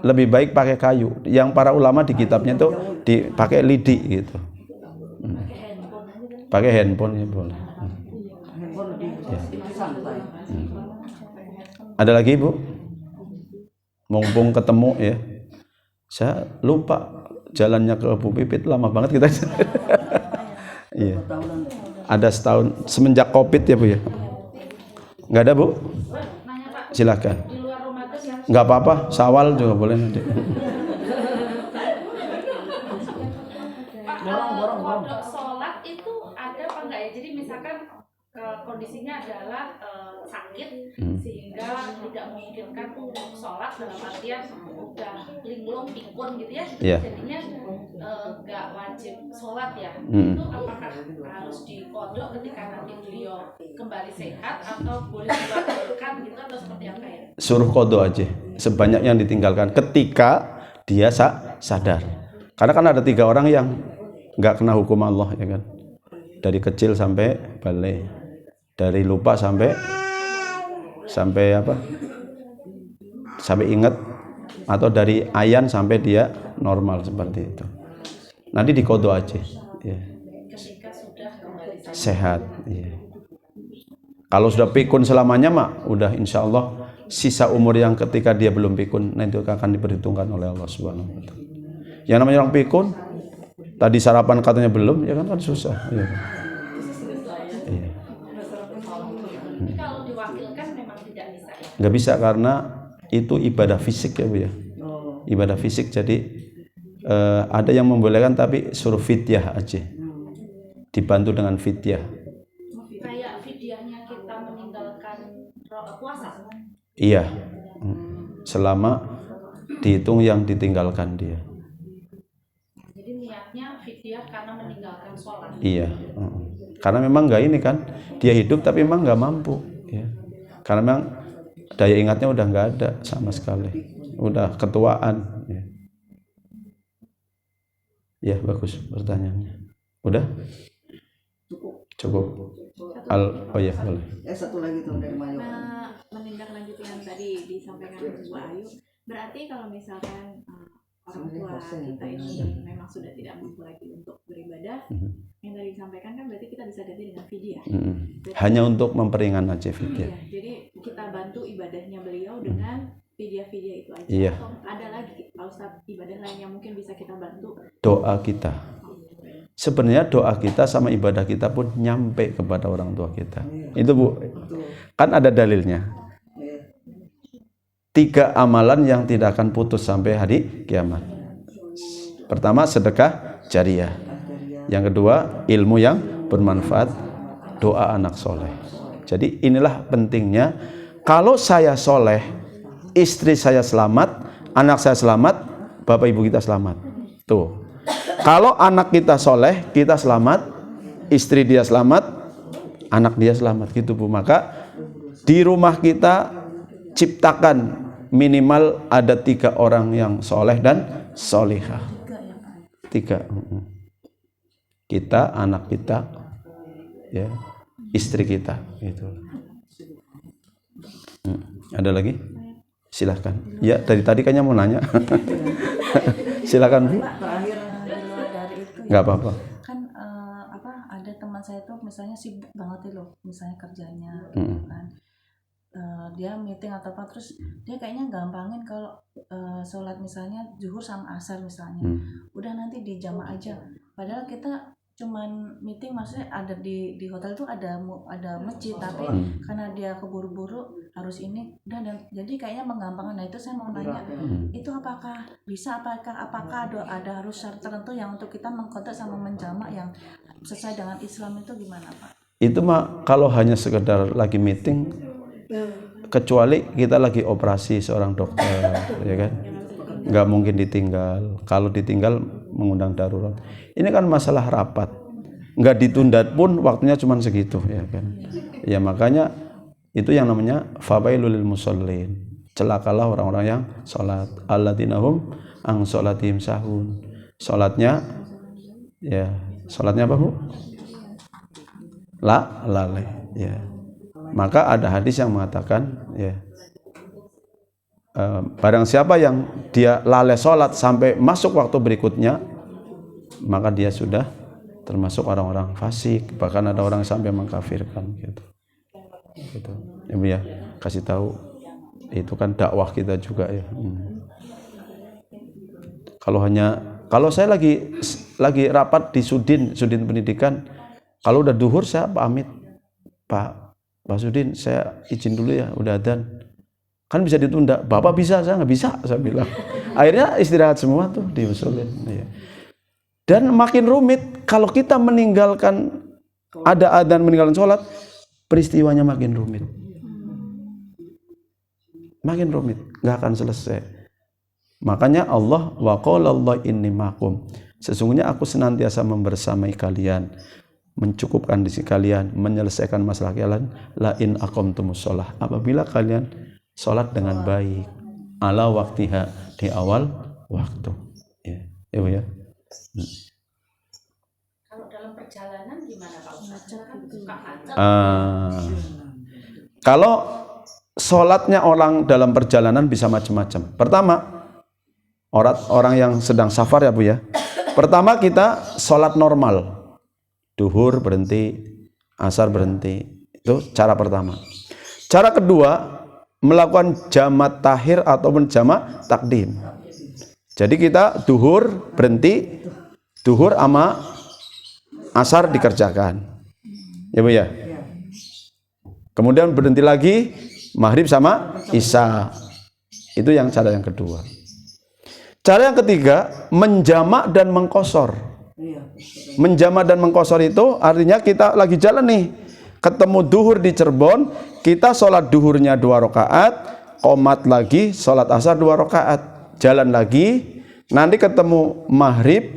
Lebih baik pakai kayu. Yang para ulama di kitabnya itu dipakai lidi gitu. Pakai handphone ya boleh. Ya. Ada lagi Bu? Mumpung ketemu ya. Saya lupa jalannya ke Bu Pipit, lama banget kita. Iya. Ada setahun semenjak Covid ya Bu ya. Nggak ada Bu? Silakan. Nggak apa-apa, Syawal juga boleh nanti. Kodok sholat itu ada apa enggak ya? Jadi misalkan kondisinya adalah sakit sehingga tidak memungkinkan untuk sholat, dalam artian udah linglung pikun gitu ya, jadinya nggak wajib sholat ya. Itu apakah harus dikodok ketika nanti beliau kembali sehat atau boleh dibatalkan gitu atau seperti apa ya? Suruh kodok aja sebanyak yang ditinggalkan ketika dia sadar. Karena kan ada 3 orang yang nggak kena hukum Allah ya kan. Dari kecil sampai balik, dari lupa sampai apa? Sampai ingat, atau dari ayan sampai dia normal seperti itu. Nanti dikodok aja. Ya. Ketika sudah kembali Sehat. Ya. Kalau sudah pikun selamanya mah, udah insya Allah sisa umur yang ketika dia belum pikun, nanti akan diperhitungkan oleh Allah Subhanahu Wa Taala. Yang namanya orang pikun, tadi sarapan katanya belum, ya kan susah. Ya. Ya. Tapi kalau diwakilkan memang tidak bisa ya. Nggak bisa karena itu ibadah fisik ya Bu ya. Ibadah fisik, jadi ada yang membolehkan tapi suruh fidyah aja. Dibantu dengan fidyah. Kayak fidyahnya kita meninggalkan puasa. Iya. Selama dihitung yang ditinggalkan dia. Jadi niatnya fidyah karena meninggalkan sholat. Iya. Karena memang nggak ini kan, dia hidup tapi memang nggak mampu. Ya. Karena memang daya ingatnya udah nggak ada sama sekali, udah ketuaan. Ya, ya bagus pertanyaannya. Udah? Cukup. Oh ya boleh. Satu lagi tuh dari Mayo. Menindaklanjuti yang tadi disampaikan Bu Ayu, berarti kalau misalkan orang tua kita ini memang sudah tidak mampu lagi untuk beribadah, yang tadi disampaikan kan berarti kita bisa ganti dengan fidyah. Hanya untuk memperingan aja fidyah. Iya, jadi kita bantu ibadahnya beliau dengan fidyah-fidyah itu aja. Iya. Atau ada lagi Pak Ustadz ibadah lain yang mungkin bisa kita bantu? Doa kita. Sebenarnya doa kita sama ibadah kita pun nyampe kepada orang tua kita. Itu Bu, kan ada dalilnya. 3 amalan yang tidak akan putus sampai hari kiamat. Pertama, sedekah jariyah. Yang kedua, ilmu yang bermanfaat, doa anak soleh. Jadi inilah pentingnya. Kalau saya soleh, istri saya selamat, anak saya selamat, bapak ibu kita selamat. Tuh. Kalau anak kita soleh, kita selamat, istri dia selamat, anak dia selamat, gitu Bu. Maka di rumah kita ciptakan minimal ada 3 orang yang soleh dan solihah. 3. Kita, anak kita, ya, istri kita. Gitu. Ada lagi? Silahkan. Ya dari tadi kayaknya mau nanya. Silakan Bu. Terakhir di luar dari itu. Nggak apa-apa. Kan ada teman saya tuh misalnya sibuk banget loh, misalnya kerjanya, kan. Dia meeting atau apa, terus dia kayaknya gampangin kalau sholat misalnya zuhur sama asar misalnya, udah nanti di jamaah aja. Padahal kita cuman meeting, maksudnya ada di hotel tuh ada masjid, tapi karena dia keburu-buru harus ini, udah, dan jadi kayaknya menggampangkan. Nah itu saya mau nanya, itu apakah bisa, apakah ada harus syarat tertentu yang untuk kita mengkontak sama menjamak yang sesuai dengan Islam itu gimana Pak? Itu mah kalau hanya sekedar lagi meeting, kecuali kita lagi operasi seorang dokter, ya kan, nggak mungkin ditinggal. Kalau ditinggal mengundang darurat. Ini kan masalah rapat, nggak ditunda pun waktunya cuma segitu, ya kan. Ya makanya itu yang namanya fawailul lil musallin. Celakalah orang-orang yang sholat. Alladzina hum an sholatihim sahun. Sholatnya, ya, sholatnya apa Bu? Lalai, ya. Maka ada hadis yang mengatakan, ya, barang siapa yang dia lalai sholat sampai masuk waktu berikutnya, maka dia sudah termasuk orang-orang fasik. Bahkan ada orang sampai mengkafirkan, gitu. Gitu. Ibu ya, kasih tahu, itu kan dakwah kita juga ya. Kalau saya lagi rapat di Sudin pendidikan, kalau udah duhur saya pamit, Pak Sudin, saya izin dulu ya, udah adzan. Kan bisa ditunda. Bapak bisa, saya nggak bisa, saya bilang. Akhirnya istirahat semua tuh di usulin. Ya. Dan makin rumit kalau kita meninggalkan, ada adzan meninggalkan sholat, peristiwanya makin rumit. Makin rumit, nggak akan selesai. Makanya Allah, wa qala Allah inni ma'akum. Sesungguhnya aku senantiasa membersamai kalian, mencukupkan diri kalian, menyelesaikan masalah kalian. La in aqamtumus shalah, apabila kalian sholat dengan baik, ala waktiha, di awal waktu. Ya, ya. dalam perjalanan gimana Pak Ustadz? Kan suka macet. Kalau sholatnya orang dalam perjalanan bisa macam-macam. Pertama, orang yang sedang safar ya Bu ya. Pertama kita sholat normal. Duhur berhenti, asar berhenti. Itu cara pertama. Cara kedua, melakukan jamak takhir ataupun jamak takdim. Jadi kita duhur berhenti, duhur sama asar dikerjakan. Ya Bu ya. Kemudian berhenti lagi, maghrib sama isya. Itu yang cara yang kedua. Cara yang ketiga, menjamak dan mengqashar. Menjamak dan mengqashar itu artinya kita lagi jalan nih, ketemu duhur di Cirebon, kita sholat duhurnya 2 rakaat, qomat lagi, sholat asar 2 rakaat, jalan lagi, nanti ketemu maghrib,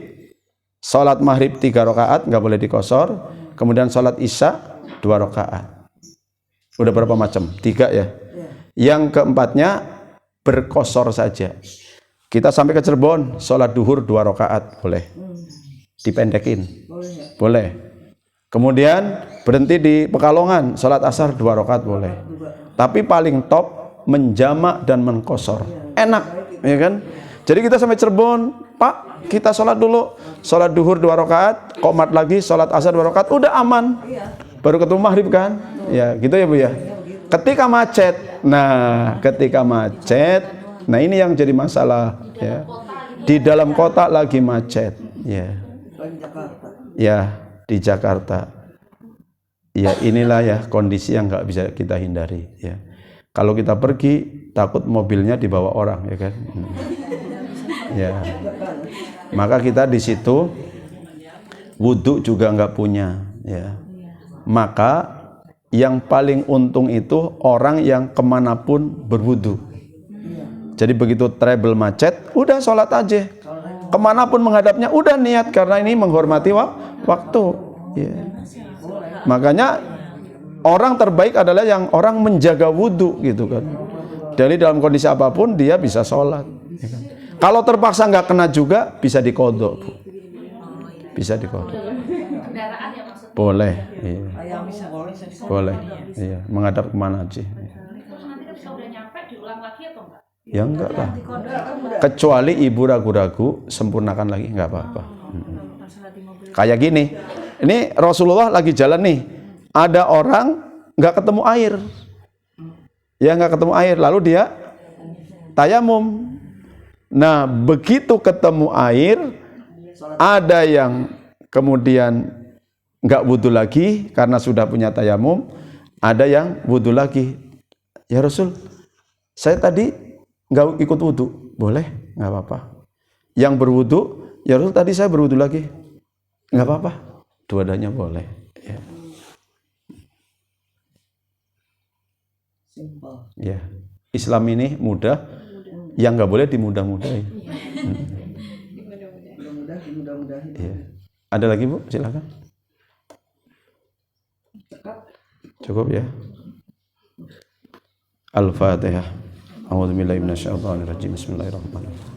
sholat maghrib 3 rakaat, nggak boleh diqashar, kemudian sholat isya 2 rakaat. Udah berapa macam? 3 ya. Yang keempatnya berqashar saja. Kita sampai ke Cirebon, sholat duhur 2 rakaat, boleh. Dipendekin, boleh. Kemudian berhenti di Pekalongan, sholat asar 2 rakaat, boleh. Tapi paling top menjamak dan mengqashar. Enak, ya kan? Jadi kita sampai Cirebon, Pak, kita sholat dulu, sholat duhur 2 rakaat, qomat lagi, sholat asar 2 rakaat, udah aman. Baru ketemu maghrib kan? Ya, gitu ya Bu ya. Ketika macet, nah ini yang jadi masalah ya. Di dalam kota lagi macet, ya. Ya, di Jakarta. Ya, inilah ya kondisi yang nggak bisa kita hindari ya. Kalau kita pergi takut mobilnya dibawa orang ya kan. Ya. Maka kita di situ wudhu juga nggak punya ya. Maka yang paling untung itu orang yang kemanapun berwudhu. Jadi begitu travel macet, udah sholat aja. Kemanapun menghadapnya, udah niat karena ini menghormati waktu. Ya. Makanya orang terbaik adalah yang orang menjaga wudhu gitu kan. Jadi dalam kondisi apapun dia bisa sholat. Ya kan? Kalau terpaksa nggak kena juga bisa dikodok, Bu. Bisa dikodok. Kendaraan ya maksudnya? Boleh. Iya. Boleh. Iya. Menghadap kemana aja. Terus nanti ketika udah nyampe diulang lagi atau enggak? Ya enggak lah. Kecuali ibu ragu-ragu, sempurnakan lagi, enggak apa-apa. Kayak gini. Ini Rasulullah lagi jalan nih. Ada orang enggak ketemu air. Ya enggak ketemu air, lalu dia tayamum. Nah, begitu ketemu air, ada yang kemudian enggak wudhu lagi karena sudah punya tayamum, ada yang wudhu lagi. Ya Rasul, saya tadi enggak ikut wudhu, boleh? Enggak apa-apa. Yang berwudhu, ya Rasul tadi saya berwudhu lagi, enggak apa-apa. Dua-duanya boleh. Ya. Ya. Islam ini mudah, yang enggak boleh dimudah-mudahi. Ya. Ada lagi Bu? Silakan. Cukup ya. Al-Fatihah. A'udzubillahi minasyaitonirrajim. Bismillahirrahmanirrahim.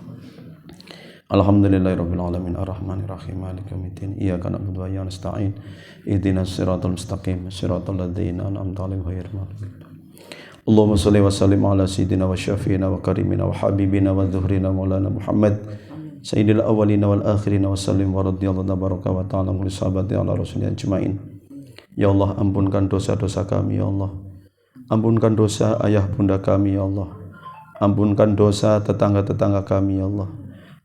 Alhamdulillahirabbil alamin arrahmanirrahim maliki yaumiddin iyyaka na'budu wa iyyaka nasta'in ihdinas siratal mustaqim siratal ladzina an'amta 'alaihim ghairil maghdubi 'alaihim. Allahumma shalli wa sallim ala sayyidina wa syafiina wa karimina wa habibina wa zuhrina maulana Muhammad sayyidil awwalina wal akhirina wa sallim wa radhiyallahu tabaraka wa ta'ala li sahabati ala rasulina ajmain. Ya Allah, ampunkan dosa-dosa kami ya Allah. Ampunkan dosa ayah bunda kami ya Allah. Ampunkan dosa tetangga-tetangga kami ya Allah.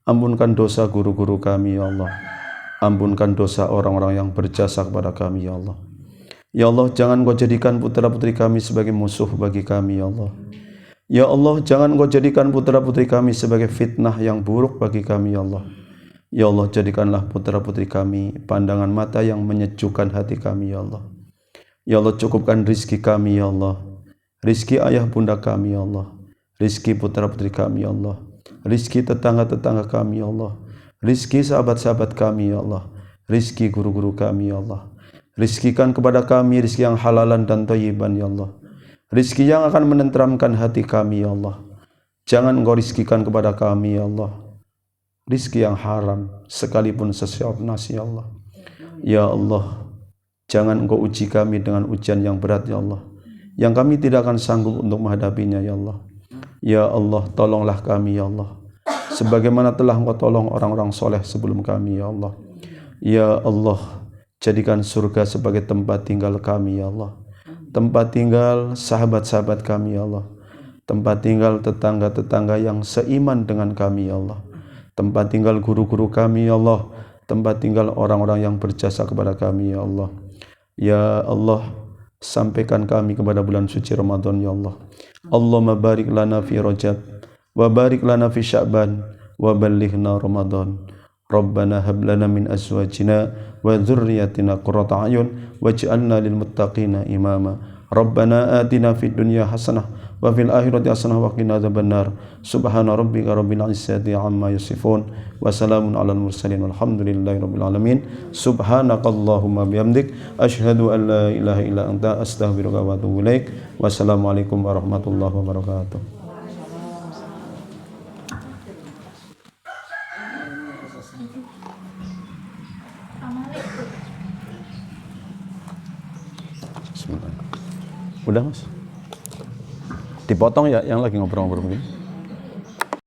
Ampunkan dosa guru-guru kami ya Allah. Ampunkan dosa orang-orang yang berjasa kepada kami ya Allah. Ya Allah, jangan Kau jadikan putra-putri kami sebagai musuh bagi kami ya Allah. Ya Allah, jangan Kau jadikan putra-putri kami sebagai fitnah yang buruk bagi kami ya Allah. Ya Allah, jadikanlah putra-putri kami pandangan mata yang menyejukkan hati kami ya Allah. Ya Allah, cukupkan rizki kami ya Allah. Rizki ayah bunda kami ya Allah. Rizki putra-putri kami ya Allah. Rizki tetangga-tetangga kami ya Allah. Rizki sahabat-sahabat kami ya Allah. Rizki guru-guru kami ya Allah. Rizkikan kepada kami rizki yang halalan dan thayyiban ya Allah. Rizki yang akan menenteramkan hati kami ya Allah. Jangan Engkau rizkikan kepada kami ya Allah rizki yang haram sekalipun sesuap nasi ya Allah. Ya Allah, jangan Engkau uji kami dengan ujian yang berat ya Allah, yang kami tidak akan sanggup untuk menghadapinya ya Allah. Ya Allah, tolonglah kami ya Allah, sebagaimana telah Engkau tolong orang-orang soleh sebelum kami ya Allah. Ya Allah, jadikan surga sebagai tempat tinggal kami ya Allah, tempat tinggal sahabat-sahabat kami ya Allah, tempat tinggal tetangga-tetangga yang seiman dengan kami ya Allah, tempat tinggal guru-guru kami ya Allah, tempat tinggal orang-orang yang berjasa kepada kami ya Allah. Ya Allah, sampaikan kami kepada bulan suci Ramadan ya Allah. Allahumma barik lana fi Rajab wa barik lana fi Sya'ban wa ballighna Ramadan. Rabbana hab lana min azwajina wa dzurriyyatina qurrata a'yun waj'alna lil muttaqina imama. Rabbana atina fid dunya hasanah wa fil akhirati hasanah wa qina adzabannar. Subhana rabbika rabbil izzati amma yasifun wa salamun alal mursalin walhamdulillahi rabbil alamin. Subhanakallahumma bihamdik asyhadu an la ilaha illa anta astaghfiruka wa atubu ilaik. Wassalamualaikum warahmatullahi wabarakatuh. Udah Mas? Dipotong ya yang lagi ngobrol-ngobrol begini?